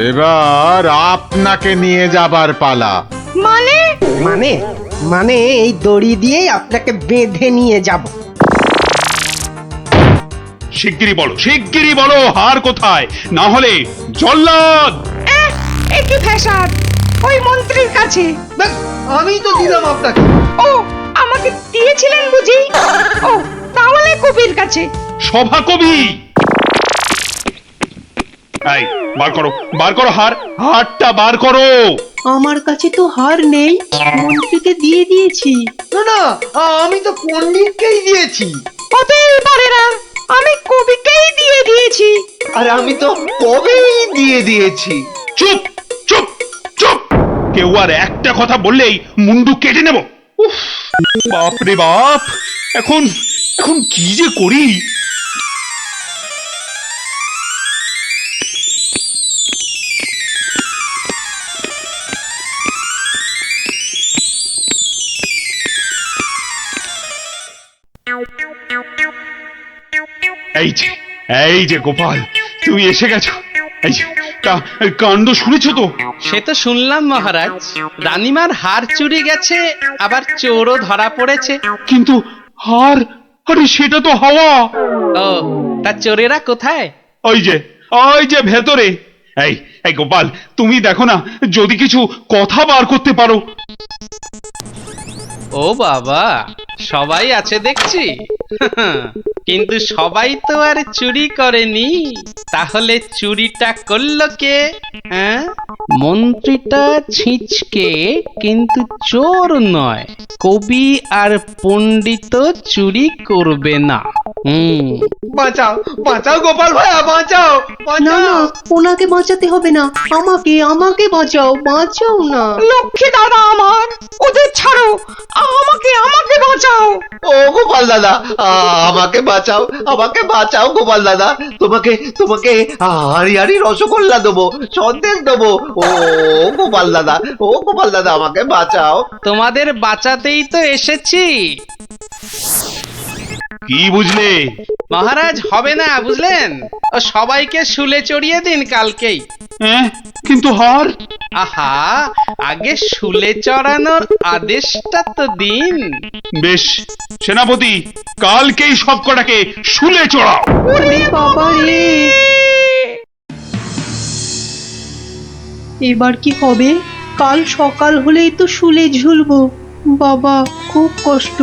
এবার আপনাকে নিয়ে যাবার পালা। মানে মানে মানে এই দড়ি দিয়েই আপনাকে বেঁধে নিয়ে যাব। শিগগিরই বলো হার কোথায়, না হলে জল্লাদ! একই ফ্যাসাদ, ওই মন্ত্রীর কাছে। আমি তো দিলাম আপনাকে। ও, আমাকে দিয়েছিলেন বুঝি? ও, তাহলে কবির কাছে। সভা কবি! এই, বার করো হারটা বার করো। আমার কাছে তো হার নেই, মন্ত্রীকে দিয়ে দিয়েছি। না না, আমি তো পণ্ডিতকেই দিয়েছি। হতেই পারে না, আমি কবিকেই দিয়ে দিয়েছি। আর আমি তো কবেই দিয়ে দিয়েছি। চুপ চুপ চুপ! কেউ আর একটা কথা বললেই মুন্ডু কেটে নেব। উফ, বাপ রে বাপ! এখন এখন কি যে করি! এই যে গোপাল, তুমি এসে গেছো। এই যে, কাণ্ড শুনেছো তো? সে তো শুনলাম মহারাজ, রানীমার হার চুরি গেছে, আবার চোরও ধরা পড়েছে। কিন্তু হার, আরে সেটা তো হাওয়া। ও, তা চোরেরা কোথায়? ওই যে ভেতরে। এই গোপাল, তুমি দেখো না যদি কিছু কথা বার করতে পারো। ও বাবা, সবাই আছে দেখছি। কিন্তু সবাই তো আর চুরি করেনি, তাহলে চুরিটা করলো কে? হ্যাঁ, মন্ত্রীটা ছিঁচকে, কিন্তু চোর নয়। কবি আর পণ্ডিত চুরি করবে না। বাঁচাও বাঁচাও গোপাল ভাইয়া, বাঁচাও না না, ওনাকে বাঁচাতে হবে না, আমাকে বাঁচাও, বাঁচাও না। লক্ষ্মী দাদা আমার, ওদের ছাড়ো, আমাকে বাঁচাও। ও গোপাল দাদা, আমাকে বাঁচাও গোপাল দাদা। তোমাকে হারি রসগোল্লা দেবো, সন্দেশ দেবো। ও গোপাল দাদা, আমাকে বাঁচাও। তোমাদের বাঁচাতেই তো এসেছি। কি বুঝলে? মহারাজ হবে না বুঝলেন, ও সবাইকে শুলে চড়িয়ে দিন কালকেই। হ্যাঁ, কিন্তু হার? আহা, আগে শুলে চড়ানোর আদেশটা তো দিন। বেশ, সেনাপতি কালকেই সব কটাকে শুলে চড়াও। বাবা রে, এবার কি হবে? কাল সকাল হলেই তো শুলে ঝুলবো। বাবা, খুব কষ্ট।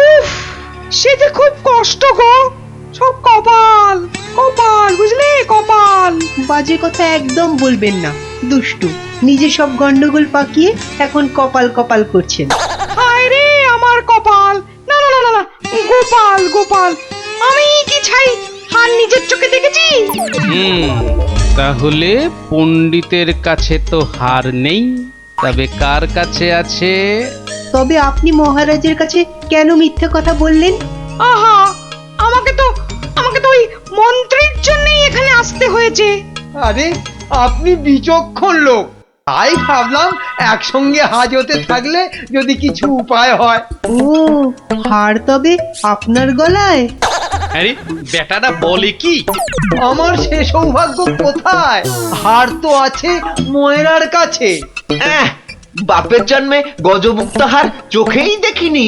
উফ, সে যে খুব কষ্ট গো। সব কপাল কপাল, বুঝলে, কপাল। বাজে কথা একদম বলবেন না, দুষ্টু। নিজে সব গন্ডগোল পাকিয়ে এখন কপাল কপাল করছেন। হায় রে আমার কপাল! না না না না, গোপাল গোপাল, আমি কি ছাই হার নিজের চোখে দেখেছি? তাহলে পণ্ডিতের কাছে তো হার নেই, তবে কার কাছে আছে? তবে আপনি মহারাজের কাছে কেন মিথ্যে কথা বললেন? আহা, আমাকে তো ওই মন্ত্রীর জন্যই এখানে আসতে হয়েছে। আরে আপনি বিচক্ষণ লোক, তাই ভাবলাম একসঙ্গে হাজতে থাকলে যদি কিছু উপায় হয়। ও, হার তবে আপনার গলায়? আরে বেটাটা বলে কি? আমার সে সৌভাগ্য কোথায়? হার তো আছে ময়রার কাছে। বাপের জন্মে গজমুক্ত হার চোখেই দেখিনি।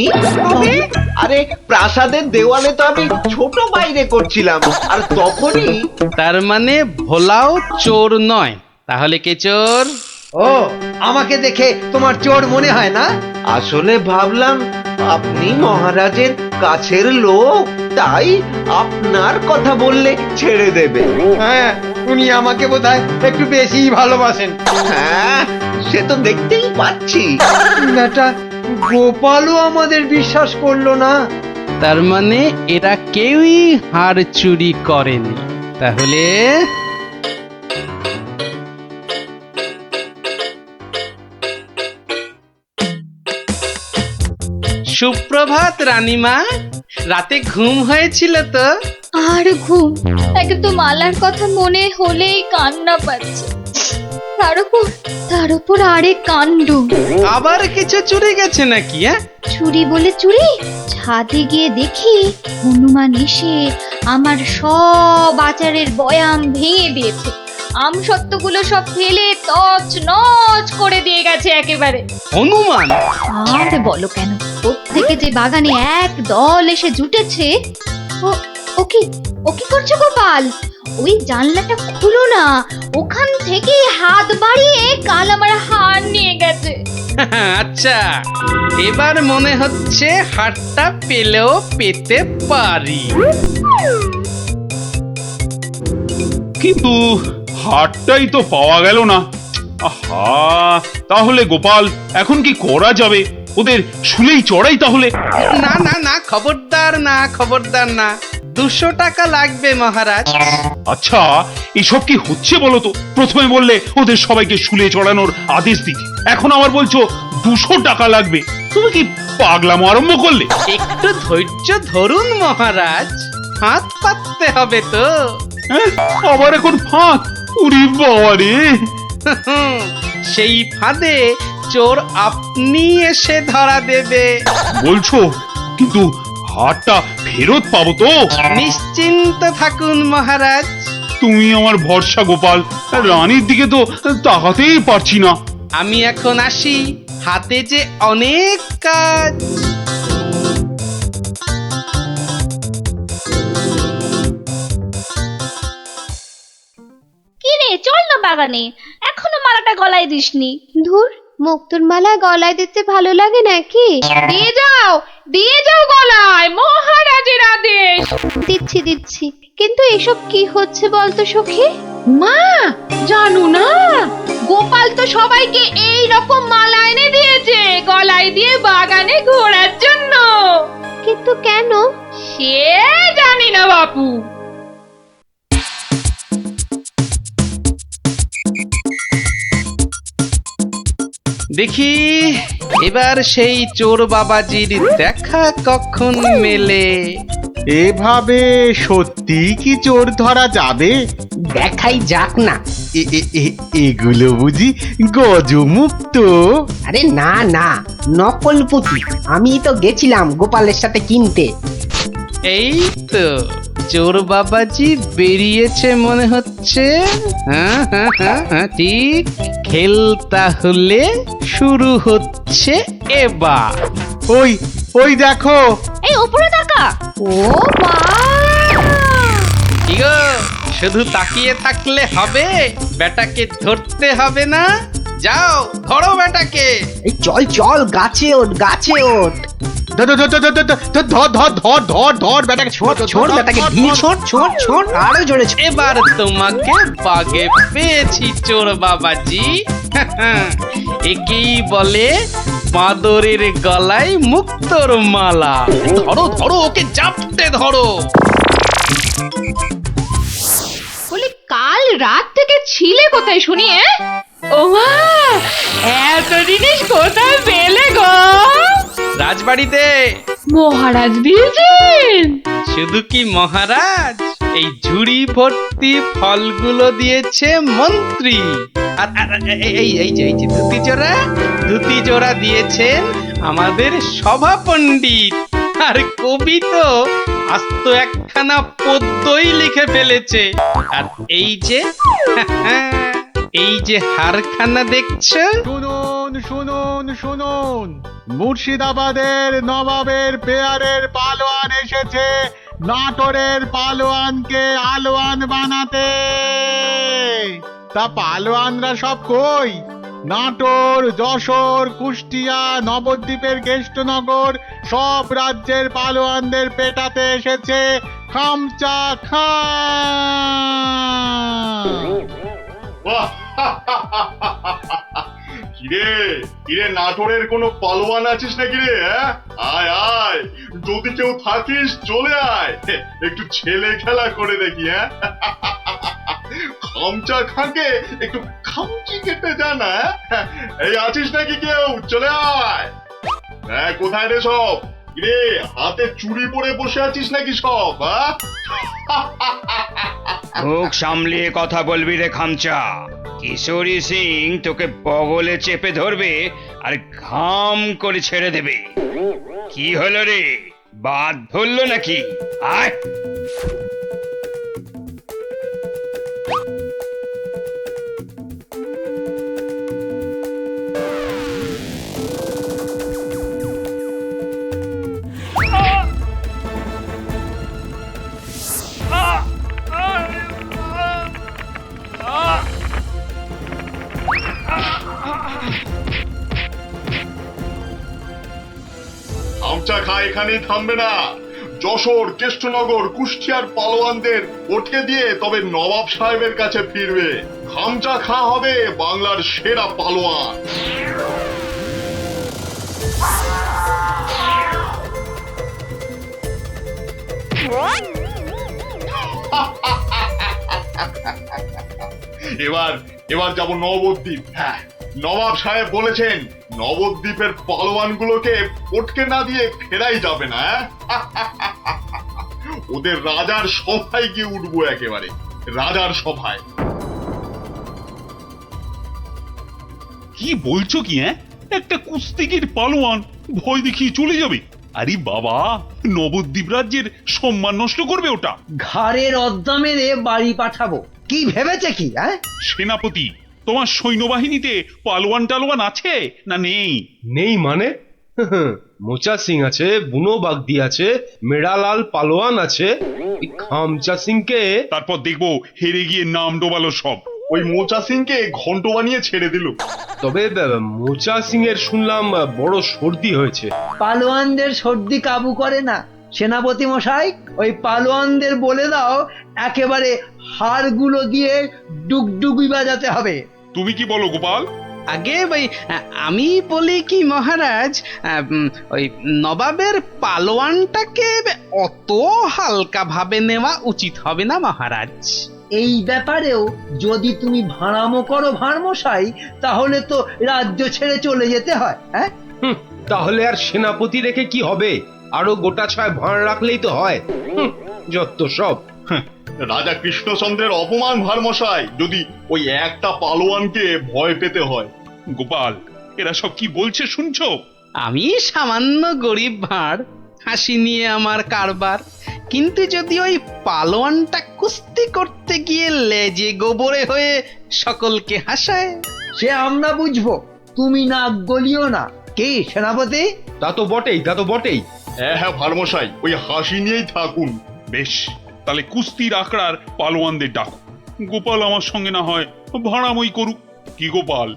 আরে প্রাসাদের দেওয়ালে তো আমি ছোট বাইরে করছিলাম, আর তখনই। তার মানে ভোলাও চোর নয়, তাহলে কে চোর? ও, আমাকে দেখে তোমার চোর মনে হয় না? আসলে ভাবলাম আপনি মহারাজের কাছের লোক, তাই আপনার কথা বললে ছেড়ে দেবে। হ্যাঁ, উনি আমাকে বোধহয় একটু বেশি ভালোবাসেন। হ্যাঁ, সে তো দেখতেই পাচ্ছি। বেটা গোপালও আমাদের বিশ্বাস করলো না। তার মানে এরা কেউই হার চুরি করেনি। তাহলে সুপ্রভাত রানীমা, রাতে ঘুম হয়েছিল তো? আর ঘুম, একে তো মালার কথা মনে হলেই কান্না পাচ্ছে। তার উপর আরেক কাণ্ড। আবার কিছু চুরি গেছে নাকি? চুরি বলে চুরি, ছাদে গিয়ে দেখি হনুমান এসে আমার সব আচারের বয়াম ভেঙে দিয়েছে। আমসত্ত্বগুলো সব ফেলে তছ নছ করে দিয়ে গেছে একেবারে। হনুমান? আর বলো কেন, প্রত্যেকে যে বাগানে এক দল এসে জুটেছে। ও কি করছো গোপাল? ওই জানলাটা খুলো না, ওখান থেকে হাত বাড়িয়ে কাল আমার হার নিয়ে গেছে। আচ্ছা, এবার মনে হচ্ছে হারটা পেলেও পেতে পারি। কিন্তু হারটাই তো পাওয়া গেল না। আহা, তাহলে গোপাল এখন কি করা যাবে? ওদের শুলেই চড়াই তাহলে। না না না, খবরদার না, খবরদার না। 200 টাকা লাগবে মহারাজ। আচ্ছা, এসব কি হচ্ছে বলো তো? প্রথমে বললে ওদের সবাইকে শুলে চড়ানোর আদেশ দিতে, এখন আবার বলছো 200 টাকা লাগবে। তুমি কি পাগলামো আরম্ভ করলে? একটু ধৈর্য ধরুন মহারাজ, হাত পাততে হবে তো। হ্যাঁ, আবার এখন ফাঁক? উরি বাবা রে! সেই ফাঁদে চোর আপনি এসে ধরা দেবে। বলছো, কিন্তু হারটা ফেরত পাবো তো? নিশ্চিন্ত থাকুন মহারাজ। তুমি আমার ভরসা গোপাল, রানীর দিকে তো তাকাতেই পারছি না। আমি এখন আসি, হাতে যে অনেক কাজ। কি রে, চল না বাগানে, এখনো মালাটা গলায় দিসনি। ধুর, মুক্তোর মালা গলায় দিতে ভালো লাগে নাকি? দিয়ে যাও গলায়, মহারাজের আদেশ। দিচ্ছি, কিন্তু এসব কি হচ্ছে বলতো সখী? মা, জানো না, গোপাল তো সবাইকে এই রকম মালা এনে দিয়েছে গলায় দিয়ে বাগানে ঘোরার জন্য। কিন্তু কেন? সে জানি না বাপু। দেখি এবার সেই চোর বাবাজির দেখা কখন মেলে। এভাবে সত্যি কি চোর ধরা যাবে? দেখাই যাক না। এগুলো বুঝি গজমুক্ত? আরে না না, নকল পুঁতি। আমি তো গেছিলাম গোপালের সাথে কিনতে। এই তো চোর বাবাজি বেরিয়েছে মনে হচ্ছে। হ্যাঁ হ্যাঁ হ্যাঁ হ্যাঁ ঠিক, খেল তাহলে শুরু হচ্ছে এবার। ওই ওই দেখো, এই উপরে তাকা। ও মা! কি গো, শুধু তাকিয়ে থাকলে হবে? বেটাকে ধরতে হবে না? যাও ধরো বেটাকে। এই চল চল, গাছে ওঠ, গাছে ওঠ। ধর ধর ধর ধর ধর ধর ধর ধর ধর ধর বেটাকে ছোট ছোট বেটাকে ঢিল ছোট ছোট ছোট, আরো জোরে ছোট। এবার তোমাকে বাগে পেয়েছি চোর বাবাজি। একেই বলে বাঁদরের গলায় মুক্তোর মালা। ধরো ধরো, ওকে জাপটে ধরো। বলি কাল রাত থেকে ছিলে কোথায় শুনি? ও মা, এত জিনিস কোথায় পেলে গো? রাজবাড়িতে। মহারাজ দিয়েছেন? শুধু কি মহারাজ, এই ঝুড়ি ভর্তি ফলগুলো দিয়েছে মন্ত্রী। আর এই যে ধুতি জোড়া দিয়েছেন আমাদের সভা পণ্ডিত। আর কবি তো আস্ত একখানা পদ্যই লিখে ফেলেছে। আর এই যে হারখানা দেখছো, শুনুন শুনুন শুনুন, মুর্শিদাবাদের নবাবের পেয়ারের পালোয়ান এসেছে নাটোরের পালোয়ানকে আলোয়ান বানাতে। তা পালোয়ানরা সব কই? নাটোর, যশোর, কুষ্টিয়া, নবদ্বীপের কেষ্টনগর সব রাজ্যের পালোয়ানদের পেটাতে এসেছে খামচা খান। কিরে কিরে, নাটোরের কোনো পালোয়ান আছিস নাকি রে? আয় আয়, যদি কেউ থাকিস চলে আয়, একটু ছেলে খেলা করে দেখি। খামচা খাকে একটু খামচি কেটে জানা। এই আছিস নাকি কেউ? চলে আয়। কোথায় রে সব? কিরে, হাতে চুড়ি পরে বসে আছিস নাকি সব? মুখ সামলিয়ে কথা বলবি রে খামচা। কিশোরী সিং তোকে বগলে চেপে ধরবে আর ঘাম করে ছেড়ে দেবে। কি হলো রে, বাদ ধরলো নাকি? আয়। খামচা খা এখানেই থামবে না। যশোর, কেষ্টনগর, কুষ্টিয়ার পালোয়ানদের ওঠে দিয়ে তবে নবাব সাহেবের কাছে ফিরবে। খামচা খা হবে বাংলার সেরা পালোয়ান। এবার যাব নবদ্বীপ। হ্যাঁ, নবাব সাহেব বলেছেন নবদ্বীপের পালোয়ানগুলোকে পটকে না দিয়ে ফেরাই যাবে না। ওদের রাজার সভায় গিয়ে উঠবো, একেবারে রাজার সভায়। কি বলছো কি? একটা কুস্তিগির পালোয়ান ভয় দেখিয়ে চলে যাবে? আরে বাবা, নবদ্বীপ রাজ্যের সম্মান নষ্ট করবে ওটা। ঘাড়ের অদ্দা মেরে বাড়ি পাঠাবো। কি ভেবেছে কি? সেনাপতি, তোমার সৈন্যবাহিনীতে পালোয়ান টালোয়ান আছে না নেই? নেই মানে? মোচা সিং আছে, বুনো বাগদি আছে, মেড়ালাল পালোয়ান আছে। এই খামচা সিংকে তারপর দেখবো হেরে গিয়ে নাম ডোবালো সব। ওই মোচা সিংকে ঘন্ট বানিয়ে ছেড়ে দিল। তবে মোচা সিং এর শুনলাম বড় সর্দি হয়েছে। পালোয়ানদের সর্দি কাবু করে না সেনাপতি মশাই। ওই পালোয়ানদের বলে দাও একেবারে হাড়গুলো দিয়ে ডুগডুগি বাজাতে হবে। তুমি কি বলো গোপাল? আগে ভাই আমি বলি কি মহারাজ, ওই নবাবের পালোয়ানটাকে অত হালকা ভাবে নেওয়া উচিত হবে না মহারাজ। এই ব্যাপারেও যদি তুমি ভাড়ামো করো ভাড়মশাই, তাহলে তো রাজ্য ছেড়ে চলে যেতে হয়। তাহলে আর সেনাপতি রেখে কি হবে? আরো গোটা ছয় ভাঁড় রাখলেই তো হয়। যত সব। রাজা কৃষ্ণচন্দ্রের অপমান ভারমশাই, যদি ওই একটা পালোয়ানকে ভয় পেতে হয়। গোপাল, এরা সব কি বলছে শুনছো? আমি সামান্য গরিব ভাঁড়, হাসি নিয়ে আমার কারবার, কিন্তু যদি ওই পালোয়ানটা কুস্তি করতে গিয়ে লেজে গোবরে হয়ে সকলকে হাসায়, সে আমরা বুঝবো, তুমি নাক গলিও না। কি সেনাপতি? তা তো বটেই, তা তো বটেই। হ্যাঁ হ্যাঁ ভারমশাই, ওই হাসি নিয়েই থাকুন। বেশ, তাহলে কুস্তির আখড়ার পালোয়ানদের ডাকুন। গোপাল আমার সঙ্গে না হয় ভাড়ামই করুক। কি গোপাল?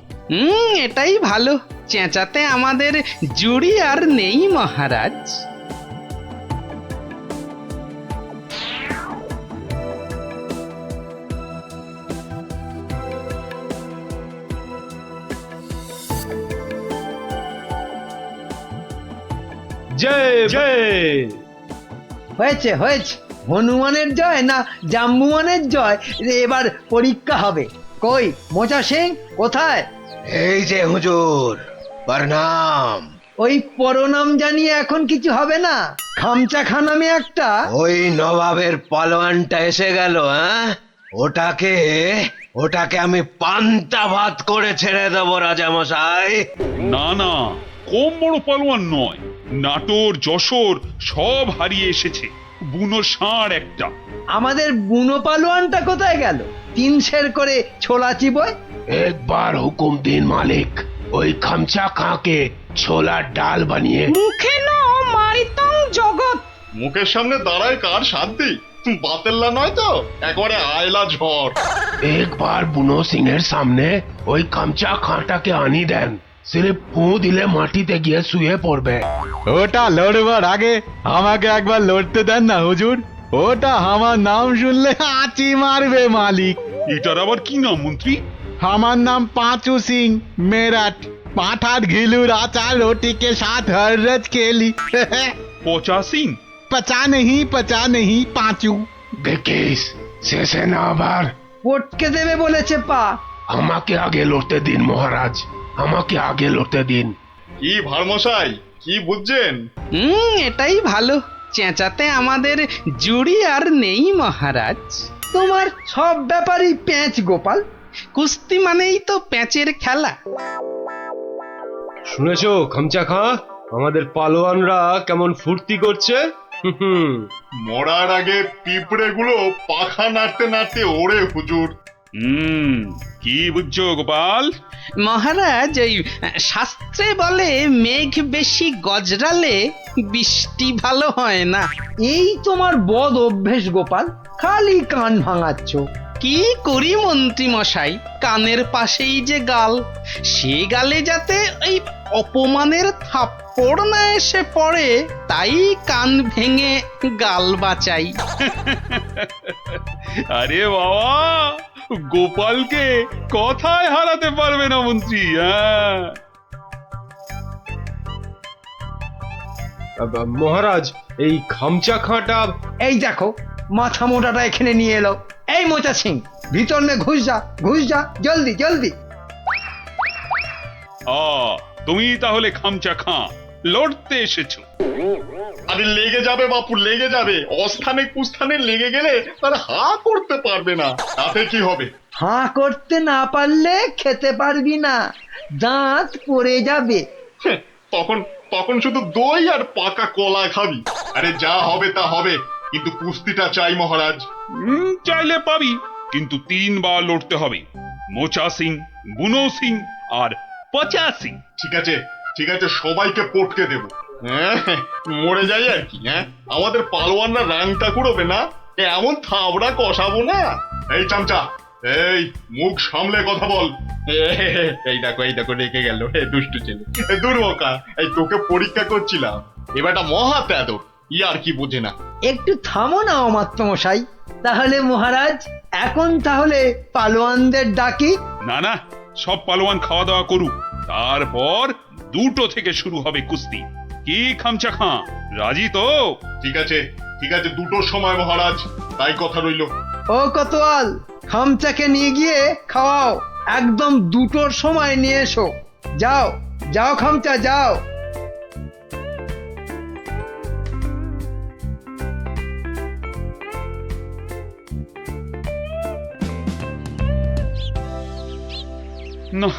এটাই ভালো। চেঁচাতে আমাদের জুড়ি আর নেই মহারাজ। জয় জয়। হয়েছে হয়েছে, হনুমানের জয় না জাম্বুয়ানের জয়, এবার পরীক্ষা হবে। কই মোচা সিং কোথায়? এই যে হুজুর, প্রণাম। ওই পরনাম জানিয়ে এখন কিছু হবে না। খামচা খানামে একটা ওই নবাবের পালোয়ানটা এসে গেল, হ্যাঁ? ওটাকে আমি পান্তা ভাত করে ছেড়ে দেবো রাজামশাই। না না, কম বড় পালোয়ান নয়। নাটোর যশোর সব হারিয়ে এসেছে, বুনো ষাঁড় একটা। আমাদের বুনো পালোয়ানটা কোথায় গেল? 3 সের করে ছোলা চিবয়। একবার হুকুম দিন মালিক, ওই খামচা খাঁকে ছোলার ডাল বানিয়ে। মুখে ন মারিতং জগৎ। মুখের সামনে দাঁড়ায় কার শান্তি? বাতেল্লা নয় তো, একবারে আয়লা ঝড়। একবার বুনো সিং এর সামনে ওই খামচা খাঁটাকে আনি দেন, সিরে ফু দিলে মাটিতে গিয়ে শুয়ে পড়বে। ওটা লড়বার আগে আমাকে একবার লড়তে দেন না হুজুর। ওটা আমার নাম শুনলে আঁচি মারবে মালিক। এটার আবার কি নাম মন্ত্রী? আমার নাম पांचू सिंह मेरठ। पाठार घिलूर आचार रोटी के साथ हर रोज खेली। পচা সিং? पचा नहीं पांचू। দেখিস শেষে না আবার পটকে দেবে বলেছে পা। আমাকে আগে লড়তে দিন মহারাজ, আমাকে আগে লড়তে দিন। কি ভারমশাই, কি বুঝছেন? এটাই ভালো। চেঁচাতে আমাদের জুড়ি আর নেই মহারাজ। তোমার সব ব্যাপারই প্যাঁচ গোপাল। কুস্তি মানেই তো প্যাঁচের খেলা। শুনেছো খামচা খাঁ, আমাদের পালোয়ানরা কেমন ফুর্তি করছে? মরার আগে পিঁপড়ে গুলো পাখা নাড়তে নাড়তে ওড়ে হুজুর। কি বুঝছো গোপাল? মহারাজ, ওই শাস্ত্রে বলে মেঘ বেশি গজরালে বৃষ্টি ভালো হয় না। এই তোমার বদ অভ্যেস গোপাল, খালি কান ভাঙাচ্ছ। কি করি মন্ত্রী মশাই, কানের পাশেই যে গাল, সে গালে যাতে ওই অপমানের থাপ্পড় না এসে পড়ে, তাই কান ভেঙে গাল বাঁচাই। আরে বাবা, গোপালকে কথায় হারাতে পারবে না মন্ত্রী। হ্যাঁ মহারাজ, এই খামচা খাঁটা। এই দেখো মাথা মোটাটা এখানে নিয়ে এলো। এই মোচা সিং, ভিতর মে ঘুষ যা জলদি জলদি। তুমি তাহলে খামচা খাঁ লড়তে এসেছো? আরে লেগে যাবে বাপু, লেগে যাবে। অস্থানে কুস্থানে লেগে গেলে তার হা করতে পারবে না, তাতে কি হবে? হাঁ করতে না পারলে খেতে পারবি না, দাঁত পড়ে যাবে। তখন তখন শুধু দই আর পাকা কলা খাবি। আরে যা হবে তা হবে, কিন্তু কুস্তিটা চাই মহারাজ। চাইলে পাবি, কিন্তু 3 বার লড়তে হবে। মোচা সিং, বুনো সিং আর পচা সিং। ঠিক আছে ঠিক আছে, সবাইকে পটকে দেব। হ্যাঁ, মরে যাই আর কি। হ্যাঁ, আমাদের পালোয়ানরা রাংটা কুড়োবে না, এমন থাবড়া কষাবো না। এই চামচা, এই মুখ সামলে কথা বল। এই দেখো রেখে গেল দুষ্টু ছেলে। দুর্বকা, এই তোকে পরীক্ষা করছিলাম, এবারটা মহা তেদর, আর কি বোঝে না। একটু থামো না অমাত্য মশাই। তাহলে মহারাজ, এখন তাহলে পালোয়ানদের ডাকি। না না, সব পালোয়ান খাওয়া দাওয়া করুক, তারপর 2টো থেকে শুরু হবে কুস্তি। কি খামচা খাঁ, রাজি তো? ঠিক আছে 2টোর সময় মহারাজ, তাই কথা রইল। ও কোতোয়াল, খামচাকে নিয়ে গিয়ে খাওয়াও। একদম 2টোর সময় নিয়ে এসো। যাও যাও খামচা, যাও। না,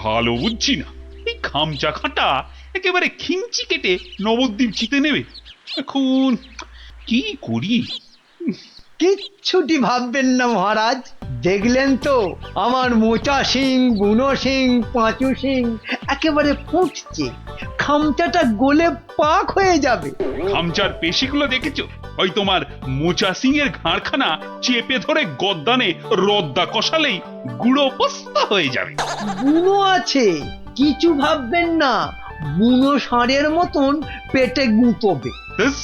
ভালো বুঝছি না। এই খামচা খাঁটা একেবারে খিঞ্চি কেটে নবদ্বীপ জিতে নেবে। কি করি? কিচ্ছুটি ভাববেন না মহারাজ, দেখলেন তো আমার মোচা সিং, বুনো সিং, পাঁচু সিং একেবারে ফুটছে, খামচাটা গলে পাক হয়ে যাবে। খামচার পেশিগুলো দেখেছো? ওই তোমার মোচা সিং এর ঘাড়খানা চেপে ধরে গদ্দানে রদ্দা কষালেই গুঁড়ো বস্তা হয়ে যাবে। বুনো আছে, কিছু ভাববেন না, বুনো ষাঁড়ের মতন পেটে গুঁতবে। ব্যাস,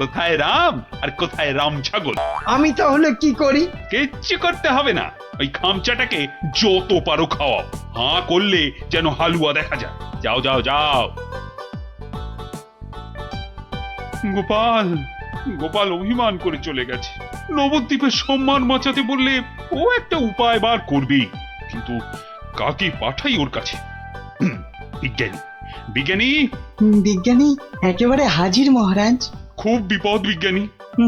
কোথায় রাম আর কোথায় রাম ছাগল? আমি তাহলে কি করি? কিচ্ছু করতে হবে না, ওই খামচাটাকে যত পারো খাওয়াও, হাঁ করলে যেন হালুয়া দেখা যায়। যাও যাও যাও। গোপাল, গোপাল অভিমান করে চলে গেছে। নবদ্বীপের সম্মান বাঁচাতে বললে ও একটা উপায় বার করবে, কিন্তু কাকে পাঠাই ওর কাছে? বিজ্ঞানী, বিজ্ঞানী, বিজ্ঞানী একেবারে হাজির মহারাজ। খুব বিপদ বিজ্ঞানী।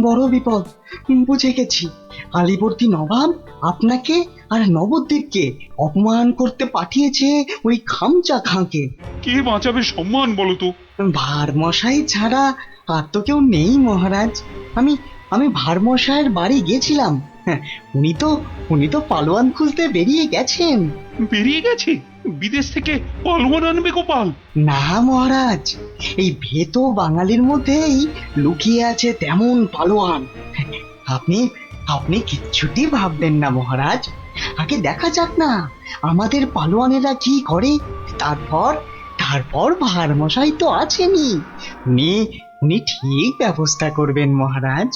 বড় বিপদ, বুঝে গেছি। আলীবর্দী নবাব আপনাকে আর নবদ্বীপকে অপমান করতে পাঠিয়েছে ওই খামচা খাঁকে। কে বাঁচাবে সম্মান বলো তো? ভারমশাই ছাড়া আর তো কেউ নেই মহারাজ। আমি ভারমশাইয়ের বাড়ি গেছিলাম। হ্যাঁ, উনি তো পালোয়ান খুঁজতে বেরিয়ে গেছেন। বেরিয়ে গেছে? বিদেশ থেকে পালোয়ান আনবে গোপাল? না মহারাজ, এই ভেতো বাঙালির মধ্যেই লুকিয়ে আছে তেমন পালোয়ান। আপনি কিচ্ছুটি ভাববেন না মহারাজ, আগে দেখা যাক না আমাদের পালোয়ানেরা কি করে, তারপর ভারমশাই তো আছেনই, উনি ঠিক ব্যবস্থা করবেন মহারাজ।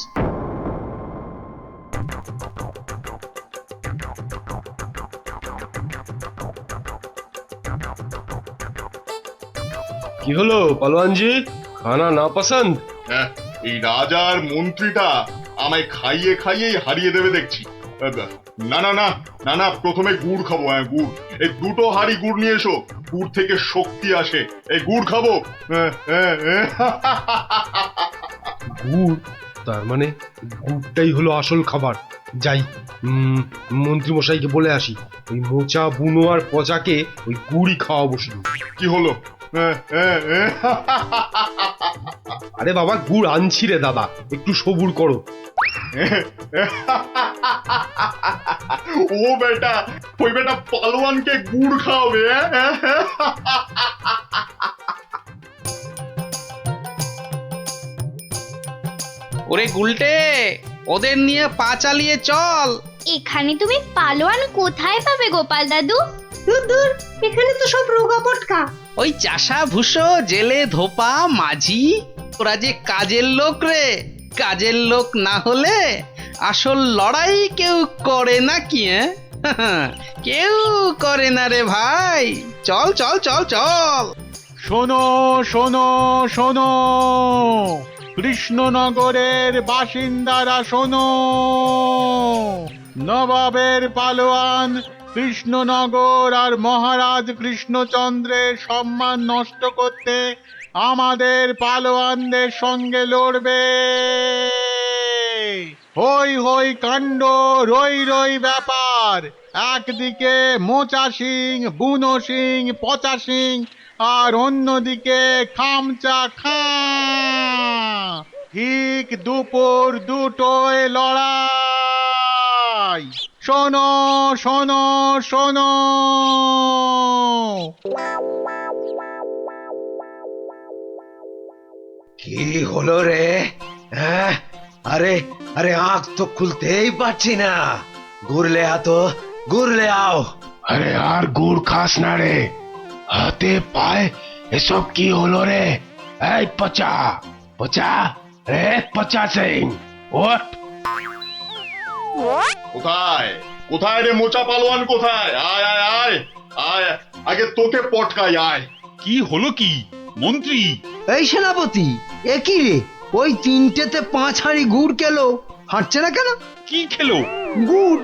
কি হলো পালোয়ানজি, খানা না পছন্দ? এই রাজার মন্ত্রীটা আমায় খাইয়ে খাইয়েই হারিয়ে দেবে দেখছি। না না না না না, প্রথমে গুড় খাবো। হ্যাঁ গুড়, এই দুটো হাঁড়ি গুড় নিয়ে এসো, গুড় থেকে শক্তি আসে, এই গুড় খাবো। গুড়? তার মানে গুড়টাই হলো আসল খাবার। যাই, মন্ত্রী মশাইকে বলে আসি, ওই মোচা, বুনো আর পচাকে ওই গুড়ই খাওয়াবো শুধু। কি হলো? আরে বাবা, গুড় আনছি রে দাদা, একটু সবুর করো। ও বেটা, ওই বেটা পালোয়ানকে গুড় খাওয়াবে? ওরে গুলটে, ওদের নিয়ে পা চালিয়ে চল। এখানে তুমি পালোয়ান কোথায় পাবে গোপাল দাদু? দূর দূর, এখানে তো সব রোগা পটকা। ওই চাষা ভুষো, জেলে ধোপা, মাঝি, ওরা যে কাজের লোক রে। কাজের লোক না হলে আসল লড়াই কেউ করে না কি? কেউ করে না রে ভাই। চল চল চল চল। শোনো শোনো শোনো, কৃষ্ণনগরের বাসিন্দারা শোনো, নবাবের পালোয়ান কৃষ্ণনগর আর মহারাজ কৃষ্ণচন্দ্রের সম্মান নষ্ট করতে আমাদের পালোয়ানদের সঙ্গে লড়বে। হই হই কাণ্ড, রই রই ব্যাপার। একদিকে মোচা সিং, বুনো সিং, পচা সিং, আর অন্যদিকে খামচা খাঁ। ঠিক দুপুর দুটোয় লড়াই। শোনো শোনো শোনো। কি হলো রে? আরে আরে, আঁখ তো খুলতেই পারছি না। ঘুরলে আতো, ঘুরলে আও। আরে আর গুড় খাস না রে, হাতে পায়ে এসব কি হলো রে? এই পচা পচা, রে পচা সিং, ওঠ। কোথায় কোথায় রে মোচা পালোয়ান, কোথায়? আয় আয় আয় আয়, আগে তোকে পটকাই, আয়। কি হলো কি মন্ত্রী? এই সেনাপতি, এ কি রে? ওই তিনটেতে 5 হাঁড়ি গুড় খেলো, হাঁটছে না কেন? কি খেলো? গুড়।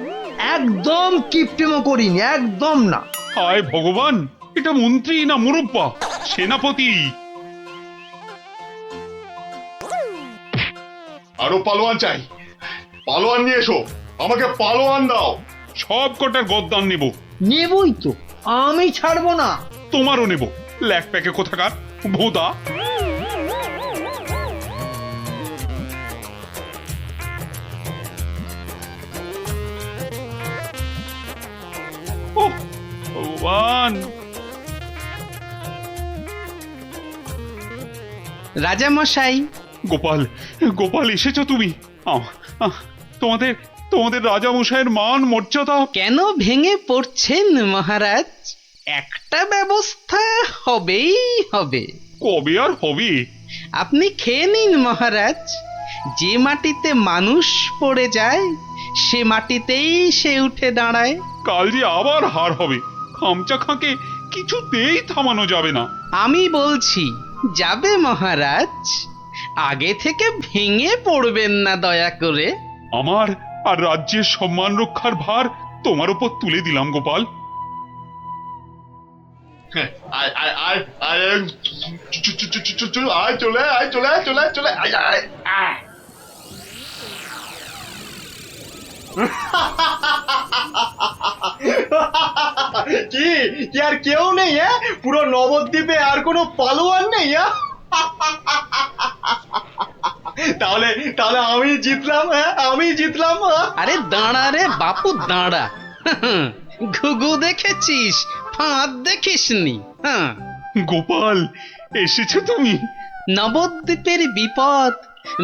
একদম কিপটেমো করিনি, একদম না। হায় ভগবান, এটা মন্ত্রী না মুরব্বা? সেনাপতি। আরো পালোয়ান চাই, পালোয়ান নিয়ে এসো, আমাকে পালোয়ান দাও। সব কটার গদ্দান নেব। নেবই তো, আমি ছাড়বো না। তোমারও নেব, ল্যাক প্যাকে কোথাকার ভোদা। সাবধান। রাজামশাই, গোপাল, গোপাল এসেছো তুমি? তোমাদের তোমাদের রাজামশাইয়ের মান মর্যাদা কেন ভেঙে পড়ছেন মহারাজ? একটা ব্যবস্থা হবেই হবে। কবে আর হবে? আপনি খেয়ে নিন মহারাজ। যে মাটিতে মানুষ পড়ে যায় সে মাটিতেই সে উঠে দাঁড়ায়। কাল যে আবার হার হবে। খামচা খাঁকে কিছুতেই থামানো যাবে না। আমি বলছি যাবে মহারাজ। আগে থেকে ভেঙে পড়বেন না দয়া করে। আমার আর রাজ্যের সম্মান রক্ষার ভার তোমার উপর তুলে দিলাম গোপাল। কি কি আর কেউ নেই? হ্যাঁ, পুরো নবদ্বীপে আর কোনো পালোয়ান নেই? তাহলে তাহলে আমি জিতলাম। হ্যাঁ, আমি জিতলাম। আরে দাঁড়া রে বাপু দাঁড়া। ঘুঘু দেখেছিস, ফাঁদ দেখিসনি? হ্যাঁ, গোপাল এসেছো তুমি? নবদ্বীপের বিপদ,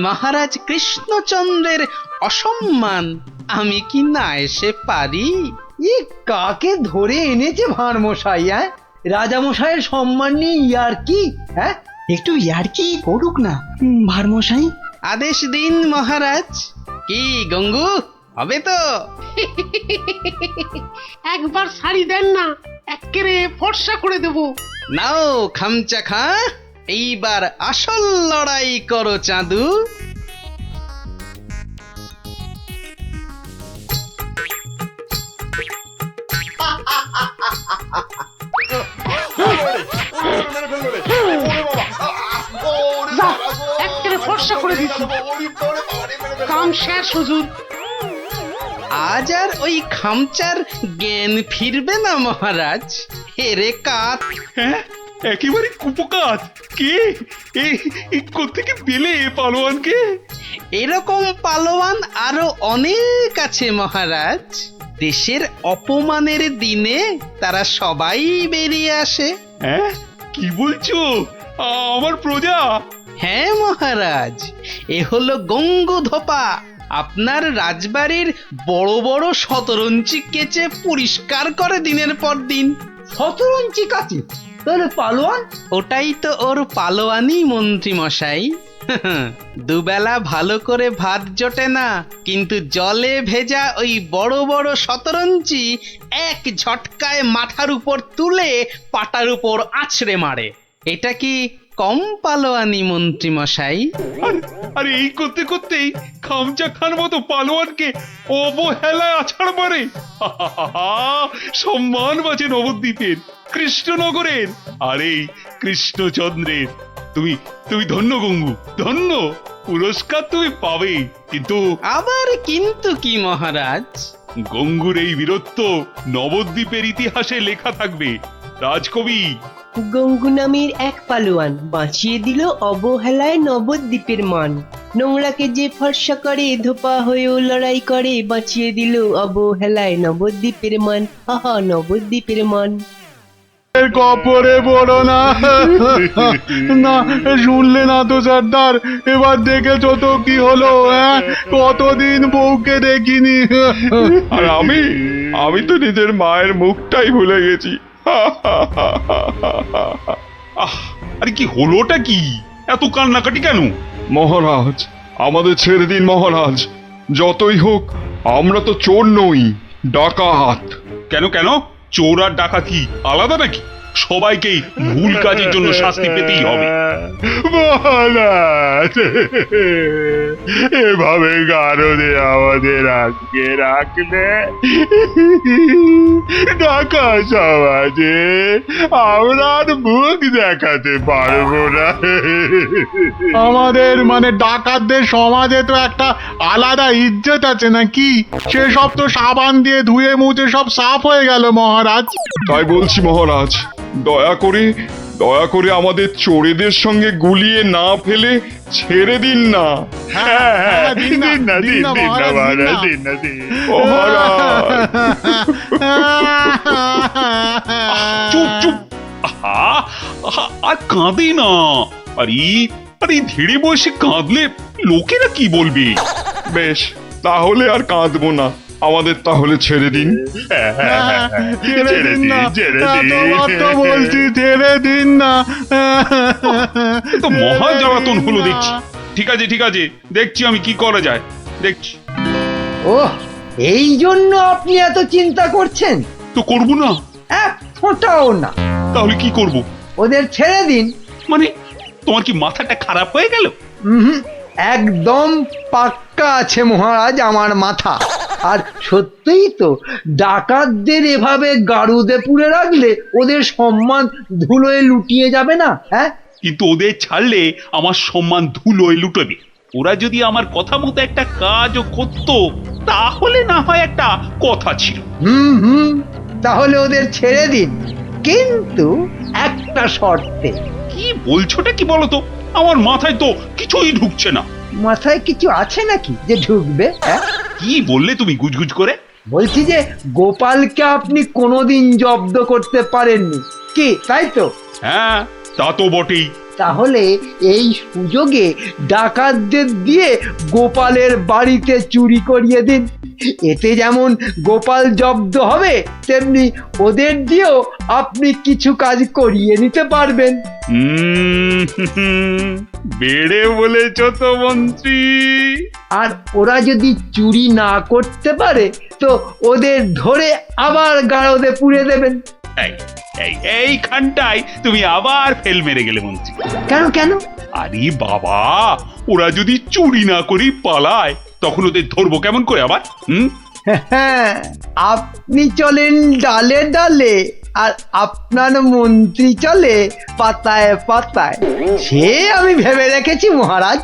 মহারাজ কৃষ্ণচন্দ্রের অসম্মান, আমি কি না এসে পারি? ই কাকে ধরে এনেছে ভাঁড় মশাই? হ্যাঁ, রাজামশাইয়ের সম্মান নিয়ে ইয়ার্কি? হ্যাঁ, একটু ইয়ার্কি করুক না ভারমশাই। আদেশ দিন মহারাজ। কি গঙ্গু, হবে তো? একবার শাড়ি দেন না, একেবারে ফর্সা করে দেবো। নাও খামচা খা, এইবার আসল লড়াই করো চাঁদু। একেবারে ফর্সা করে দিচ্ছি। কাম শেষ হুজুর। আজ আর ওই খামচার জ্ঞান ফিরবে না মহারাজ। হেরে কাত। হ্যাঁ, একেবারে কুপকাত। কে কোত্থেকে পেলে পালোয়ানকে? এরকম পালোয়ান আরো অনেক আছে মহারাজ। দেশের অপমানের দিনে তারা সবাই বেরিয়ে আসে। হ্যাঁ, কি বলছো? আমার প্রজা? হ্যাঁ মহারাজ, এ হলো গঙ্গু ধোপা। আপনার রাজবাড়ির বড় বড় শতরঞ্চি কেচে পরিষ্কার করে দিনের পর দিন। শতরঞ্চি কাছে? তাহলে পালোয়ান? ওটাই তো ওর পালোয়ানি মন্ত্রী মশাই। দুবেলা ভালো করে ভাত জোটে না, কিন্তু জলে ভেজা ওই বড় বড় শতরঞ্চি এক ঝটকায় মাথার উপর তুলে পাটার উপর আছড়ে মারে। এটা কি কম পালোয়ানি মন্ত্রী মশাই? আর এই করতে করতেই খামচা খান মতো পালোয়ানকে অবহেলায় আছাড় মারে। সম্মান বাঁচে নবদ্বীপের, কৃষ্ণনগরের, আর এই কৃষ্ণচন্দ্রের। তুমি তুমি ধন্য গঙ্গু, ধন্য। পুরস্কার তুমি পাবে, কিন্তু আবার কিন্তু কি মহারাজ? গঙ্গুর এই বীরত্ব নবদ্বীপের ইতিহাসে লেখা থাকবে। রাজকবি গঙ্গু নামের এক পালোয়ান বাঁচিয়ে দিল অবহেলায় নবদ্বীপের মান। নোংরাকে যে ফর্সা করে ধোপা হয়েও লড়াই করে, বাঁচিয়ে দিল অবহেলায় নবদ্বীপের মান। আহা, নবদ্বীপের মান। কপরে পড়ো না। না শুনলে না তো সর্দার, এবার দেখেছো তো কি হলো? কতদিন বউকে দেখিনি। আর আমি তো নিজের মায়ের মুখটাই ভুলে গেছি। আরে কি হলোটা কি? এত কান্নাকাটি কেন? মহারাজ, আমাদের ছেড়ে দিন মহারাজ। যতই হোক আমরা তো চোর নই, ডাকাত। কেন কেন? চোর আর ডাকাত কি আলাদা নাকি? সবাইকেই ভুল কাজের জন্য শাস্তি পেতেই হবে। মহারাজ, এভাবে গারদে আমাদের আজকে রাখলে ঢাকা সমাজে আমরা আর মুখ দেখাতে পারবো না। আমাদের মানে ডাকাতদের সমাজে তো একটা আলাদা ইজ্জত আছে নাকি? সেসব তো সাবান দিয়ে ধুয়ে মুছে সব সাফ হয়ে গেল মহারাজ। তাই বলছি মহারাজ, দয়া করে আমাদের চোরেদের সঙ্গে গুলিয়ে না ফেলে ছেড়ে দিন না। দিন না মহারাজ। মহারাজ। আর কাঁদে না। আরে আরে ধীরে বয়সে কাঁদলে লোকেরা কি বলবে? বেশ, তাহলে আর কাঁদবো না, আমাদের তাহলে ছেড়ে দিন। ছেড়ে দিন না, এতবার তো বলছি ছেড়ে দিন না। এ তো মহা জ্বালাতন হলো দেখছি। ঠিক আছে ঠিক আছে, দেখছি আমি কি করা যায়, দেখছি। ও, এই জন্য আপনি এত চিন্তা করছেন? তো করবো না? এক ফোঁটাও না। তাহলে কি করব? ওদের ছেড়ে দিন। মানে তোমার কি মাথাটা খারাপ হয়ে গেল? একদম পাক্কা আছে মহারাজ আমার মাথা। আর সত্যিই তো, ডাকাতদের এভাবে গাড়ুদে পুড়ে রাখলে ওদের সম্মান ধুলোয় লুটিয়ে যাবে না? হ্যাঁ, কিন্তু ওদের ছাড়লে আমার সম্মান ধুলোয় লুটবে। ওরা যদি আমার কথা মতো একটা কাজও করতো তাহলে না হয় একটা কথা ছিল। তাহলে ওদের ছেড়ে দিন, কিন্তু একটা শর্তে। কি বলছোটা কি বলতো? আমার মাথায় তো কিছুই ঢুকছে না। মাথায় কিছু আছে নাকি যে ঢুকবে? কি বললে তুমি গুজগুজ করে? বলছি যে গোপালকে আপনি কোনোদিন জব্দ করতে পারেননি, কি তাই তো? হ্যাঁ, তা তো বটেই। তাহলে এই সুযোগে ডাকাতদের দিয়ে গোপালের বাড়িতে চুরি করিয়ে দিন। এতে যেমন গোপাল জব্দ হবে, তেমনি ওদের দিয়েও আপনি কিছু কাজ করিয়ে নিতে পারবেন। বেড়ে বলেছ তো মন্ত্রী। আর ওরা যদি চুরি না করতে পারে তো ওদের ধরে আবার গাড়দে পুড়ে দেবেন। এইখানটায় তুমি আবার ফেল মেরে গেলে মন্ত্রী। কেন কেন? আরে বাবা, ওরা যদি চুরি না করি পালায় তখন ওদের ধরবো কেমন করে আবার? আপনি চলেন ডালে ডালে, আর আপনার মন্ত্রী চলে পাতায় পাতায়। সে আমি ভেবে রেখেছি মহারাজ।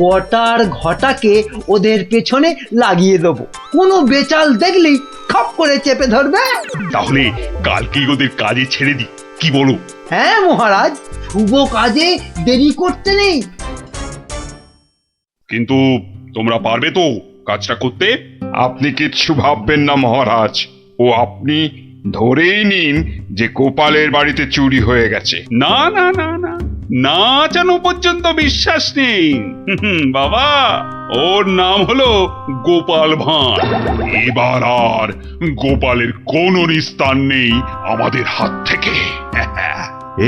বটার ঘটাকে ওদের পেছনে লাগিয়ে দেবো, কোনো বেচাল দেখলেই খপ করে চেপে ধরবে। তাহলে কালকেই ওদের কাজে ছেড়ে দিই, কি বলো? হ্যাঁ মহারাজ, শুভ কাজে দেরি করতে নেই। কিন্তু তোমরা পারবে তো কাজটা করতে? আপনি কিচ্ছু ভাববেন না মহারাজ, ও আপনি ধরেই নিন যে গোপালের বাড়িতে চুরি হয়ে গেছে। না না না না, না জানো পর্যন্ত বিশ্বাস নেই। বাবা, ওর নাম হলো গোপাল ভাঁড়। এবার আর গোপালের কোনো নিস্তার নেই আমাদের হাত থেকে।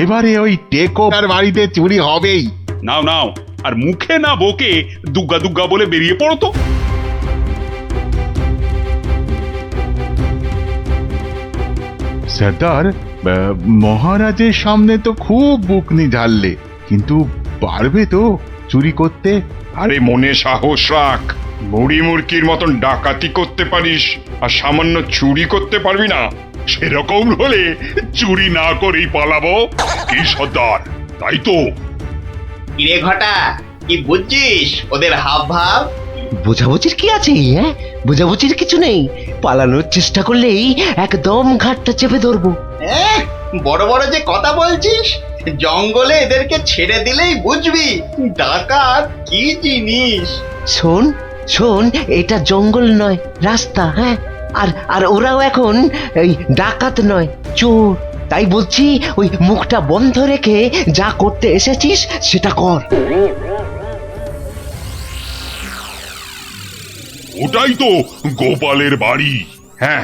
এবারে ওই টেকোর বাড়িতে চুরি হবেই। নাও নাও, আর মুখে না বকে দুগ্গা দুগ্গা বলে বেরিয়ে পড়ো তো। সর্দার, মহারাজের সামনে তো খুব বুকনি ঝাড়লে, কিন্তু পারবে তো চুরি করতে? আরে মনে সাহস রাখ, মুড়ি মুরকির মতন ডাকাতি করতে পারিস আর সামান্য চুরি করতে পারবি না? সেরকম হলে চুরি না করেই পালাবো। কি সর্দার, তাই তো? কিরে ঘটা, কি বুঝছিস ওদের হাব ভাব? বোঝাবুঝির কি আছে? হ্যাঁ, বোঝাবুঝির কিছু নেই। পালানোর চেষ্টা করলেই একদম ঘাটটা চেপে ধরবো। বড় বড় যে কথা বলছিস, জঙ্গলে এদেরকে ছেড়ে দিলেই বুঝবি ডাকাত কি জিনিস। শোন শোন, এটা জঙ্গল নয়, রাস্তা। হ্যাঁ, আর আর ওরাও এখন এই ডাকাত নয়, চোর। তাই বলছি, ওই মুখটা বন্ধ রেখে যা করতে এসেছিস সেটা কর। ওটাই তো গোপালের বাড়ি। হ্যাঁ,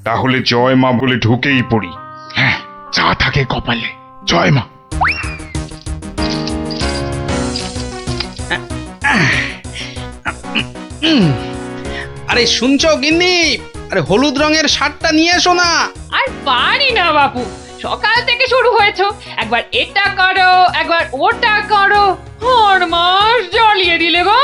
তাহলে জয় মা বলে ঢুকেই পড়ি। হ্যাঁ, যা থাকে কপালে, জয় মা। আরে শুনছো গিন্নি? আরে হলুদ রঙের শার্টটা নিয়ে এসো না। আর পারি না বাপু, সকাল থেকে শুরু হয়েছো, একবার এটা করো একবার ওটা করো, হরমাস জ্বালিয়ে দিলে গো।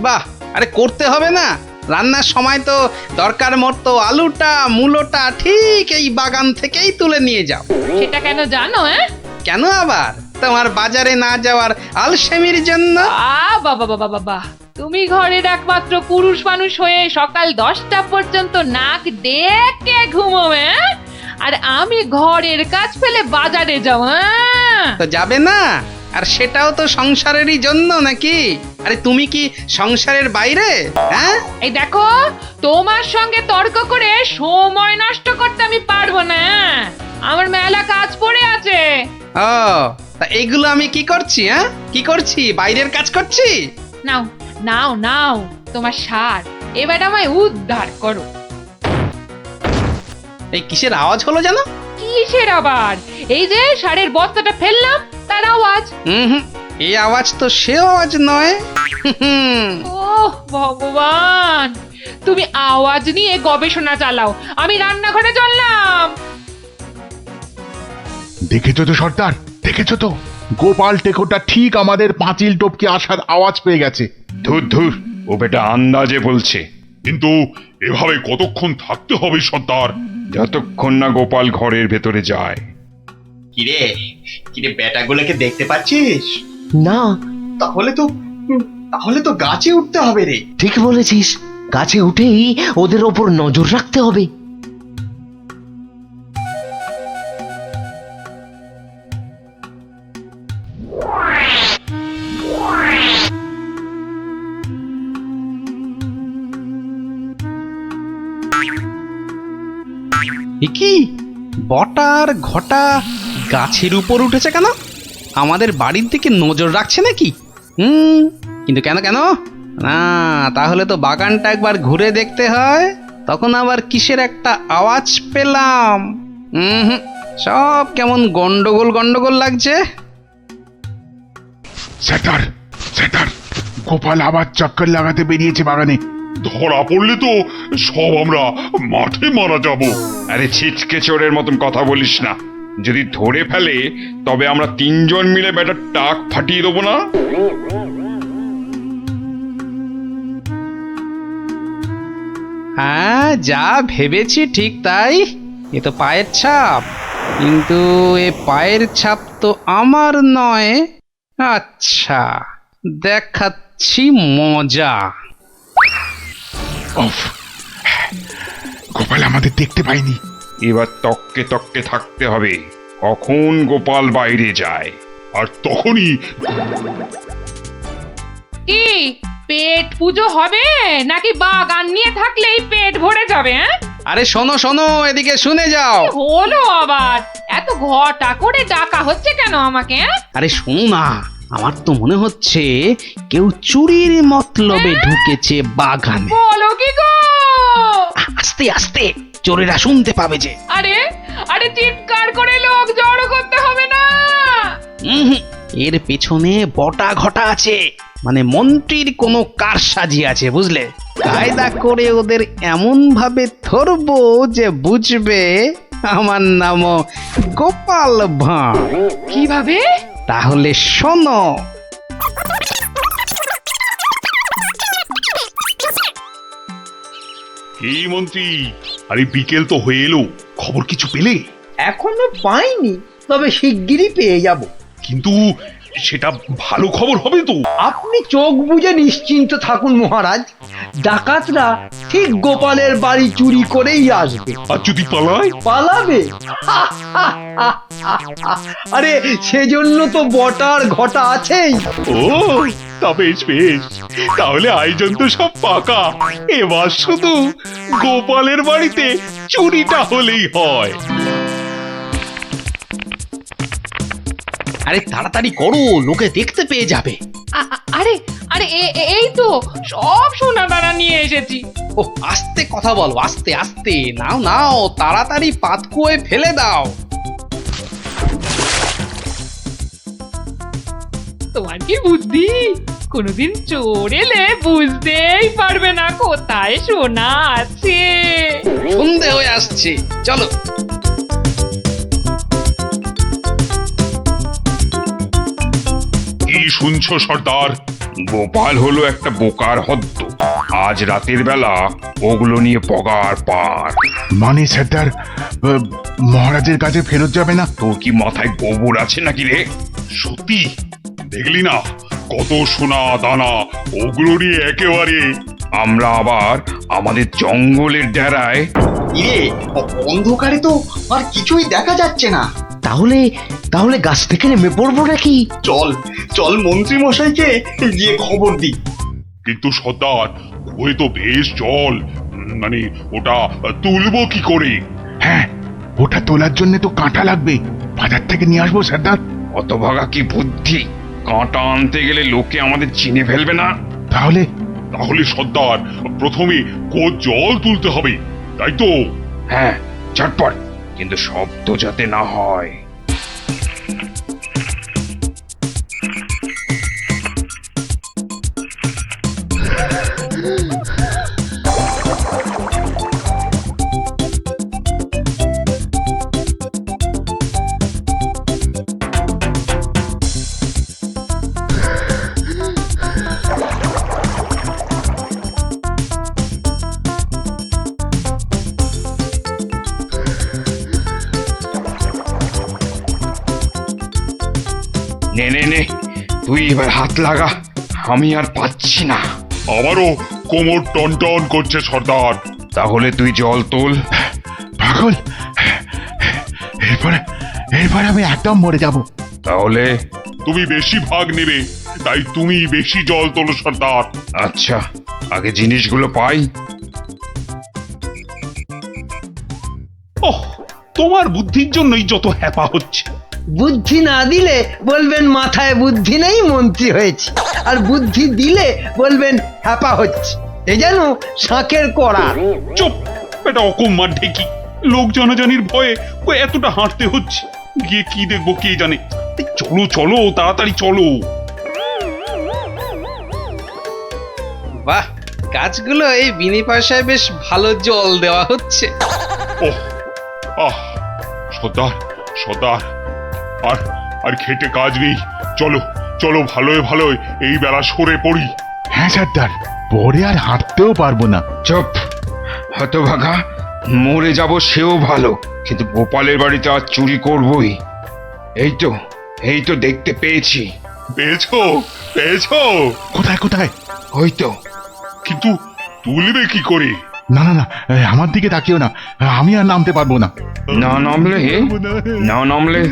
বাহ, আরে করতে হবে না? রান্নার সময় তো দরকার মতো আলুটা মূলোটা ঠিক এই বাগান থেকেই তুলে নিয়ে যাও। সেটা কেন জানো? কেন আবার? তোমার বাজারে না যাওয়ার আলসেমির জন্য। বাবা বাবা বাবা, তুমি ঘরের একমাত্র পুরুষ মানুষ হয়ে সকাল 10টা পর্যন্ত নাক ডেকে ঘুমোবে, আর আমি ঘরের কাজ ফেলে বাজারে যাও। তো যাবে না? আর সেটাও তো সংসারেরই জন্য নাকি? আরে তুমি কি সংসারের বাইরে? হ্যাঁ, এই দেখো, তোমার সঙ্গে তর্ক করে সময় নষ্ট করতে আমি পারবো না। আমার মেলা কাজ পড়ে আছে। ও তা এইগুলো আমি কি করছি? হ্যাঁ, কি করছি? বাইরের কাজ করছি? নাও নাও নাও তোমার সার, এবার আমায় উদ্ধার করো। এই কিসের আওয়াজ হলো জানো? কিসের আবার? এই যে সারের বস্তাটা ফেললাম তার আওয়াজ। হুম, এই আওয়াজ তো সে আওয়াজ নয়। ওহ ভগবান, তুমি আওয়াজ নিয়ে গবেষণা চালাও, আমি রান্নাঘরে চললাম। দেখেছো তো সর্দার, দেখেছো তো? গোপাল টেকোটা ঠিক আমাদের পাঁচিল টপকে আসার আওয়াজ পেয়ে গেছে। ধুর ধুর, ও বেটা আন্দাজে বলছে। কিন্তু এভাবে কতক্ষণ থাকতে হবে সর্দার? যতক্ষণ না গোপাল ঘরের ভেতরে যায়। কিরে কিরে বেটাগুলোকে দেখতে পাচ্ছিস? না, তাহলে তো গাছে উঠতে হবে রে। ঠিক বলেছিস, গাছে উঠেই ওদের ওপর নজর রাখতে হবে। এ কি বটার ঘটা গাছের উপর উঠেছে কেন? আমাদের বাড়ির দিকে নজর রাখছে নাকি? কিন্তু কেন কেন? না, তাহলে তো বাগানটা একবার ঘুরে দেখতে হয়। তখন আবার কিসের একটা আওয়াজ পেলাম। সব কেমন গন্ডগোল গন্ডগোল লাগছে। স্যার, স্যার, গোপাল আবার চক্কর লাগাতে বেরিয়েছে বাগানে। ধরা পড়লে তো সব আমরা মাঠে মারা যাব। আরে ছিচকে চোরের মতন কথা বলিস না। যদি ধরে ফেলে তবে আমরা তিনজন মিলে বেটার টাক ফাটিয়ে দেবো না? হ্যাঁ, যা ভেবেছি ঠিক তাই। এ তো পায়ের ছাপ, কিন্তু এ পায়ের ছাপ তো আমার নয়। আচ্ছা, দেখাচ্ছি মজা। গোপাল আমাদের দেখতে পাইনি। এবার তককে তককে থাকতে হবে কখন গোপাল বাইরে যায়। আর তখনই কি পেট পুজো হবে নাকি বাগান নিয়ে থাকলেই পেট ভরে যাবে? আরে শোনো শোনো, এদিকে শুনে যাও। হলো আবার এত ঘটা করে ডাকা হচ্ছে কেন আমাকে? আরে শোনো না, আমার তো মনে হচ্ছে কেউ চুরির মতলবে ঢুকেছে বাগানে। বলো কি গো? আস্তে আস্তে, চোরেরা শুনতে পাবে যে। আরে আরে চিৎকার করে লোক জড়ো করতে হবে না। এর পেছনে বটা ঘটা আছে, মানে মন্ত্রীর কোনো কারসাজি আছে, বুঝলে? কায়দা করে ওদের এমন ভাবে ধরবো যে বুঝবে আমার নাম গোপাল ভাঁড়। কিভাবে? তাহলে শোনো। এই মন্ত্রী, আরে বিকেল তো হয়ে এলো, খবর কিছু পেলে? এখনো পাইনি, তবে শিগগিরই পেয়ে যাব। কিন্তু সেটা ভালো খবর হবে তো? আপনি চোখ বুজে নিশ্চিন্ত থাকুন মহারাজ, ডাকাতরা ঠিক গোপালের বাড়ি চুরি করেই আসবে। আর যদি পালায়? পালাবে? আরে সেজন্য তো বটার ঘটা আছেই। ও, তা বেশ বেশ, তাহলে আয়োজন তো সব পাকা। এবার শুধু গোপালের বাড়িতে চুরিটা হলেই হয়। আরে তাড়াতাড়ি করো, লোকে দেখতে পেয়ে যাবে। আরে আরে এই তো সব সোনা দানা নিয়ে এসেছি। ও আস্তে কথা বলো, আস্তে আস্তে। নাও নাও, তাড়াতাড়ি পাতকুয়োয় ফেলে দাও। তোমার কি বুদ্ধি? কোনোদিন চোর এলে বুঝতেই পারবে না কোথায় সোনা আছে। সন্ধে হয়ে আসছে, চলো। কি শুনছো সর্দার? গোপাল হলো একটা বোকার হদ্দ। আজ রাতের বেলা ওগুলো নিয়ে পগার পার। মানে সর্দার, মহারাজের কাছে ফেরত যাবে না? তোর কি মাথায় গোবর আছে নাকি রে? সত্যি দেখলি না কত সোনা দানা, ওগুলো নিয়ে একেবারে। আমরা আবার আমাদের জঙ্গলের ডেরায়। ইরে, অন্ধকারে তো আর কিছুই দেখা যাচ্ছে না। তাহলে তাহলে গাছ থেকে নেমে পড়বো নাকি? চল চল মন্ত্রী মশাইকে গিয়ে খবর দি। কিন্তু সর্দার, ওই তো বেশ জল, মানে ওটা তুলবো কি করে? হ্যাঁ, ওটা তোলার জন্য তো কাঁটা লাগবে, বাজার থেকে নিয়ে আসবো সর্দার। অত ভাগা কি বুদ্ধি! কাঁটা আনতে গেলে লোকে আমাদের চিনে ফেলবে না? তাহলে তাহলে সর্দার প্রথমে জল তুলতে হবে, তাই তো? হ্যাঁ, ঝটপট, কিন্তু শব্দ যাতে না হয়। নে নে নে, তুই এবার হাত লাগা, আমি আর পাচ্ছি না। আমারও কোমর টন টন করছে সর্দার। তাহলে তুই জল তোল। পাগল, এরপরে এরপরে আমি একদম মরে যাব। তাহলে তুমি বেশি ভাগ নেবে, তাই তুমি বেশি জল তোলো সর্দার। আচ্ছা, আগে জিনিসগুলো পাই। ওহ, তোমার বুদ্ধির জন্যই যত হ্যাপা হচ্ছে। বুদ্ধি না দিলে বলবেন মাথায় বুদ্ধি নেই, মন্ত্রী হয়েছে, আর বুদ্ধি দিলে বলবেন হ্যাপা হচ্ছে। এ যেন শাঁখের কড়া। চুপ, এটা অকম্মার ঢেকি। লোক জনজানির ভয়ে এতটা হাঁটতে হচ্ছে, গিয়ে কি দেখবো কে জানে। চলো চলো, তাড়াতাড়ি চলো। বাহ, গাছগুলো এই বিনি পয়সায় বেশ ভালো জল দেওয়া হচ্ছে। ওহ, আহ, সর্দার সর্দার, আর আর খেটে কাজ নেই। চলো চলো, ভালোই ভালোই এই বেলা সরে পড়ি। হ্যাঁ সর্দার, পরে আর হাঁটতেও পারবো না। চুপ, হতভাগা, মরে যাব সেও ভালো, কিন্তু গোপালের বাড়িতে আজ চুরি করবই। এই তো দেখতে পেয়েছি। পেয়েছো পেয়েছো? কোথায় কোথায়? ওই তো। কিন্তু তুলবে কি করে? না না না, আমার দিকে তাকিও না, আমি আর নামতে পারবো না। না নামলে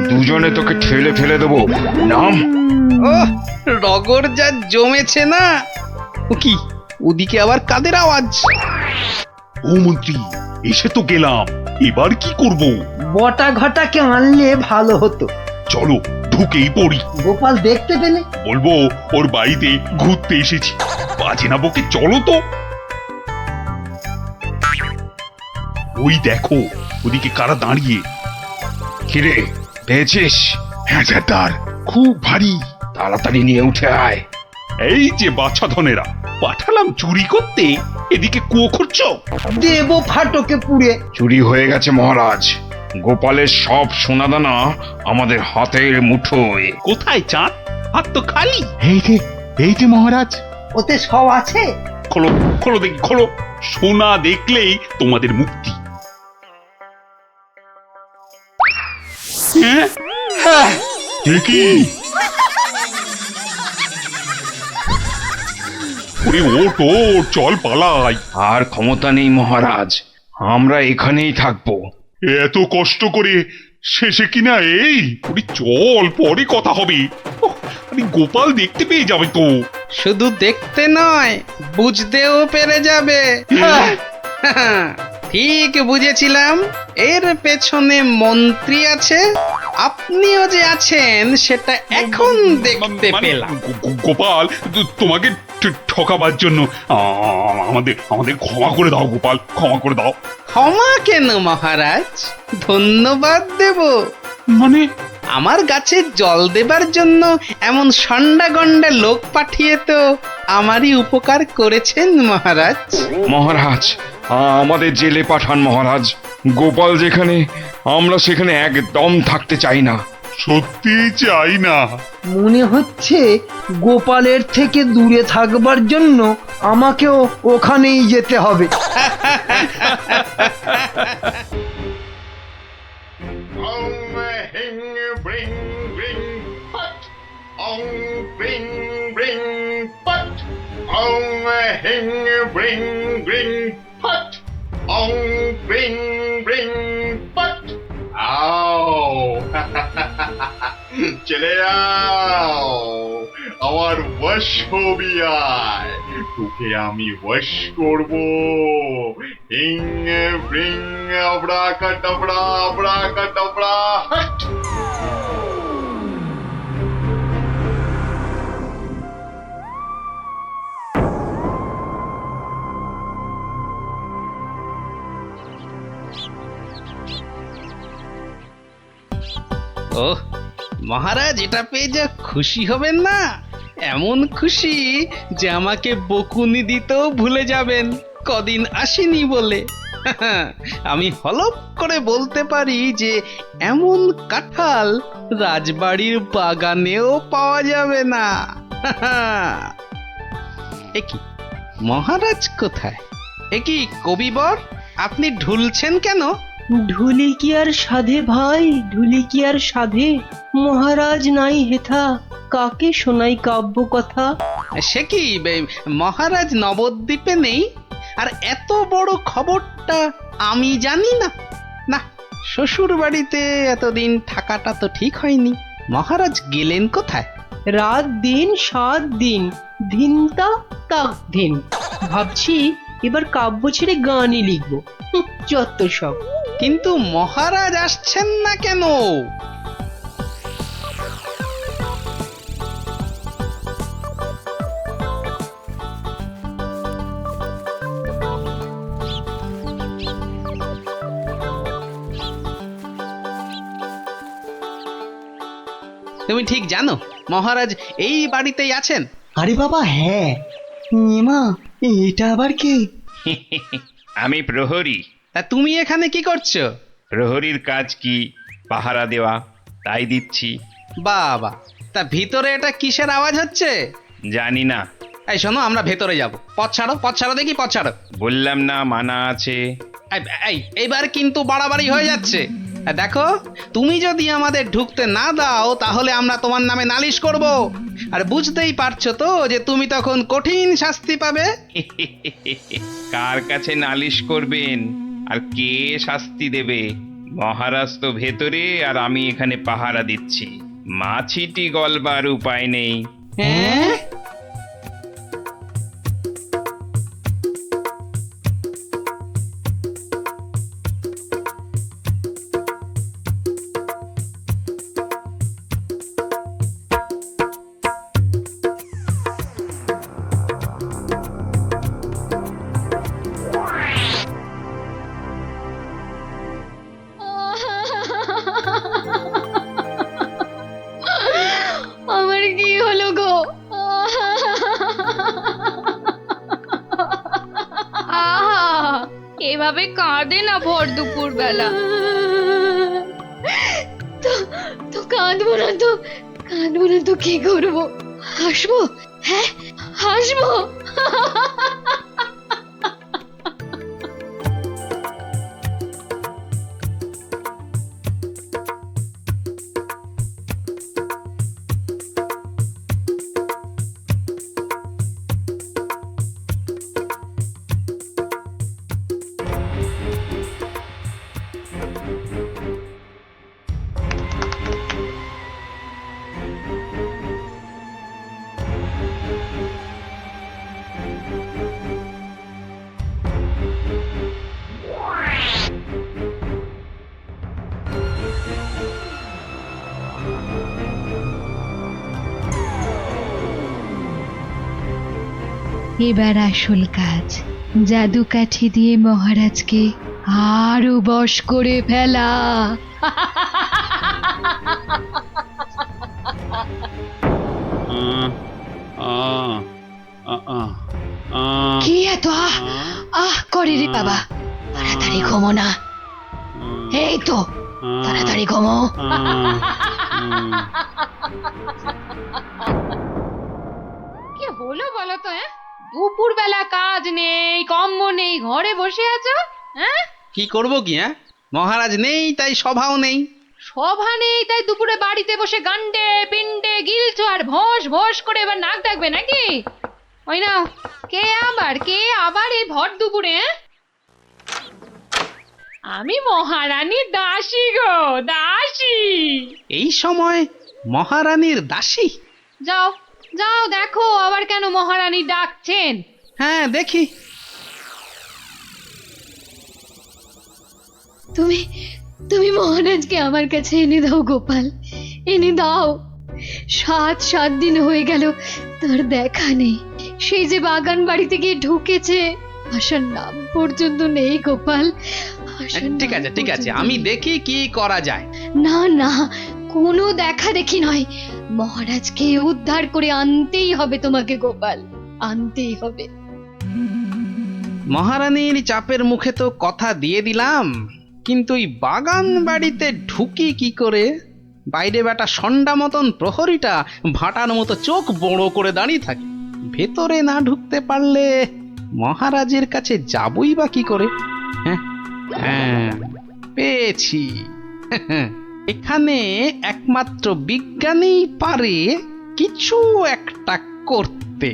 দুজনে তোকে ঠেলে ফেলে দেবো। নাম। ও, রগর যা জমেছে না। ও কি, ওদিকে আবার কাদের আওয়াজ? ও মন্ত্রী, এসে তো গেলাম, এবার কি করব? বটা ঘটাকে আনলে ভালো হতো। চলো ঢুকেই পড়ি। গোপাল দেখতে পেলে বলবো ওর বাড়িতে ঘুরতে এসেছি। বাজে না বকে, চলো তো। ওই দেখো, ওদিকে কারা দাঁড়িয়ে। কিরে, পেয়েছিস? হ্যাঁ সর্দার, খুব ভারী। তাড়াতাড়ি নিয়ে উঠে আয়। এই যে বাচ্চা ধনেরা, পাঠালাম চুরি করতে, এদিকে কুয়ো খুঁড়ছো। দেব ফাটকে পুড়ে। চুরি হয়ে গেছে মহারাজ, গোপালের সব সোনাদানা আমাদের হাতের মুঠোয়। কোথায় চাঁদ? হাত তো খালি। এই যে মহারাজ। ওতে সব আছে। খোলো খোলো দেখি, খোলো। সোনা দেখলেই তোমাদের মুক্তি। হ্যাঁ, কি? চল পালাই। আর ক্ষমতা নেই মহারাজ, আমরা এখানেই থাকবো। এত কষ্ট করে শেষে কিনা এই চল, পরে কথা হবে। গোপাল দেখতে পেয়ে যাবে তো। শুধু দেখতে নয়, বুঝতেও পেরে যাবে। ঠিক বুঝেছিলাম, এর পেছনে মন্ত্রী আছে, আপনিও যে আছেন সেটা এখন দেখতে পেলাম। গোপাল, তোমাকে ঠকাবার জন্য আমাদের ক্ষমা করে দাও গোপাল, ক্ষমা করে দাও। ক্ষমা কেন মহারাজ, ধন্যবাদ দেব। মানে? আমার গাছে জল দেবার জন্য এমন সন্ডা গন্ডা লোক পাঠিয়ে তো আমারই উপকার করেছেন মহারাজ। মহারাজ, আমাদের জেলে পাঠান মহারাজ। গোপাল যেখানে, আমরা সেখানে একদম থাকতে চাই না। সত্যি চাই না। মনে হচ্ছে গোপালের থেকে দূরে থাকবার জন্য আমাকেও ওখানেই যেতে হবে। চলে যাও, আমার বশ হবি আয়, তোকে আমি বশ করবো। ইং ব্রিং আবরাকাডাবরা আবরাকাডাবরা হাট। ওহ মহারাজ, এটা পেয়ে যা খুশি হবেন না, এমন খুশি যে আমাকে বকুনি দিতেও ভুলে যাবেন কদিন আসেনি বলে। আমি হলপ করে বলতে পারি যে এমন কাঁঠাল রাজবাড়ির বাগানেও পাওয়া যাবে না। একি মহারাজ কোথায়? একি কবিবর, আপনি ঢুলছেন কেন? ঢুলি কি আর সাধে ভাই, ঢুলি কি আর সাধে? মহারাজ নাই হেথা, কাকে শোনাই কাব্য কথা? সে কি মহারাজ নবদ্বীপে নেই আর এত বড় খবরটা আমি জানি না? না, শ্বশুর বাড়িতে এতদিন থাকাটা তো ঠিক হয়নি। মহারাজ গেলেন কোথায়? রাত দিন 7 দিন, ধিনতা তাক দিন। ভাবছি এবার কাব্য ছেড়ে গানই লিখবো। যত সব। কিন্তু মহারাজ আসছেন না কেন? তুমি ঠিক জানো মহারাজ এই বাড়িতেই আছেন? আরে বাবা হ্যাঁ। এমা, এটা আবার কে? আমি প্রহরী। তা তুমি এখানে কি করছো? প্রহরীর কাজ কি? পাহারা দেওয়া, তাই দিচ্ছি। বাবা, তা ভিতরে এটা কিসের আওয়াজ হচ্ছে? জানি না। এই শোনো, আমরা ভেতরে যাব। পথ ছাড়ো, পথ ছাড়ো দেখি, পথ ছাড়ো। বললাম না মানা আছে। এইবার কিন্তু বাড়াবাড়ি হয়ে যাচ্ছে। দেখো, তুমি যদি আমাদের ঢুকতে না দাও তাহলে আমরা তোমার নামে নালিশ করব, আর বুঝতেই পারছো তো যে তুমি তখন কঠিন শাস্তি পাবে। কার কাছে নালিশ করবেন আর কে শাস্তি দেবে? মহারাজ তো ভেতরে আর আমি এখানে পাহারা দিচ্ছি। মাছিটি গলবার উপায় নেই। হ্যাঁ? আমার কি হলো গো? আহা, এভাবে কাঁদে না ভর দুপুর বেলা। তো কাঁদবো না তো, কাঁদবো না তো কি করবো? হাসবো? হ্যাঁ হাসবো। এবার আসল কাজ, জাদু কাঠি দিয়ে মহারাজকে আরো বশ করে ফেলা। কি এত আহ করে রে বাবা? তাড়াতাড়ি ঘুমো না। এই তো, তাড়াতাড়ি ঘুমো। কি হলো বলো তো? দুপুর বেলা কাজ নেই, কম্ম নেই, ঘরে বসে আছো? হ্যাঁ, কি করব কি? মহারাজ নেই তাই সভাও নেই। সভা নেই তাই দুপুরে বাড়িতে বসে গান্ডে পিন্ডে গিলছো আর ভস ভস করে এবার নাক ডাকবে নাকি? ওই নাও, কে আবার এই ভর দুপুরে? আমি মহারানীর দাসী গো, দাসী। এই সময় মহারানীর দাসী? যাও যাও দেখো আবার কেন মহারানী ডাকছেন। হ্যাঁ দেখি। তুমি তুমি মহারাজকে আমার কাছে এনে দাও গোপাল, এনে দাও। 7 দিন হয়ে গেল তার দেখা নেই। সেই যে বাগান বাড়িতে গিয়ে ঢুকেছে, আসার নাম পর্যন্ত নেই গোপাল। ঠিক আছে ঠিক আছে, আমি দেখি কি করা যায়। না না, কোনো দেখা দেখি নয়, মহারাজকে উদ্ধার করে আনতেই হবে তোমাকে গোপাল, আনতেই হবে। মহারানীর চাপের মুখে তো কথা দিয়ে দিলাম, কিন্তু এই বাগান বাড়িতে ঢুকি কি করে? বাইরে বেটা সন্ডা মতন প্রহরীটা ভাটার মতো চোখ বড় করে দাঁড়িয়ে থাকে। ভেতরে না ঢুকতে পারলে মহারাজের কাছে যাবই বা কি করে? হ্যাঁ, পেয়েছি। এখানে একমাত্র বিজ্ঞানী পারে কিছু একটা করতে।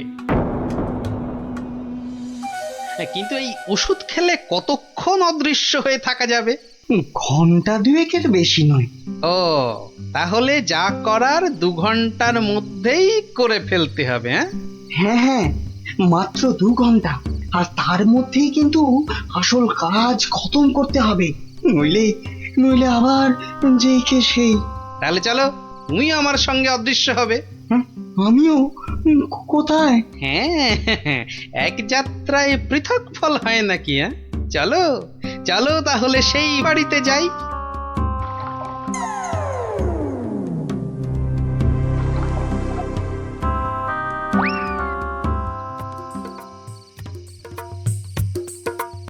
কিন্তু এই ওষুধ খেলে কতক্ষণ অদৃশ্য হয়ে থাকা যাবে? ঘন্টা 2 বেশি নয়। ও, তাহলে যা করার 2 ঘন্টার মধ্যেই করে ফেলতে হবে। হ্যাঁ হ্যাঁ, মাত্র 2 ঘন্টা, আর তার মধ্যেই কিন্তু আসল কাজ খতম করতে হবে, নইলে নইলে আবার যেই কে সেই। তাহলে চলো, তুমি আমার সঙ্গে অদৃশ্য হবে। আমিও? কোথায়? হ্যাঁ, এক যাত্রায় পৃথক ফল হয় নাকি? চলো চলো তাহলে সেই বাড়িতে যাই।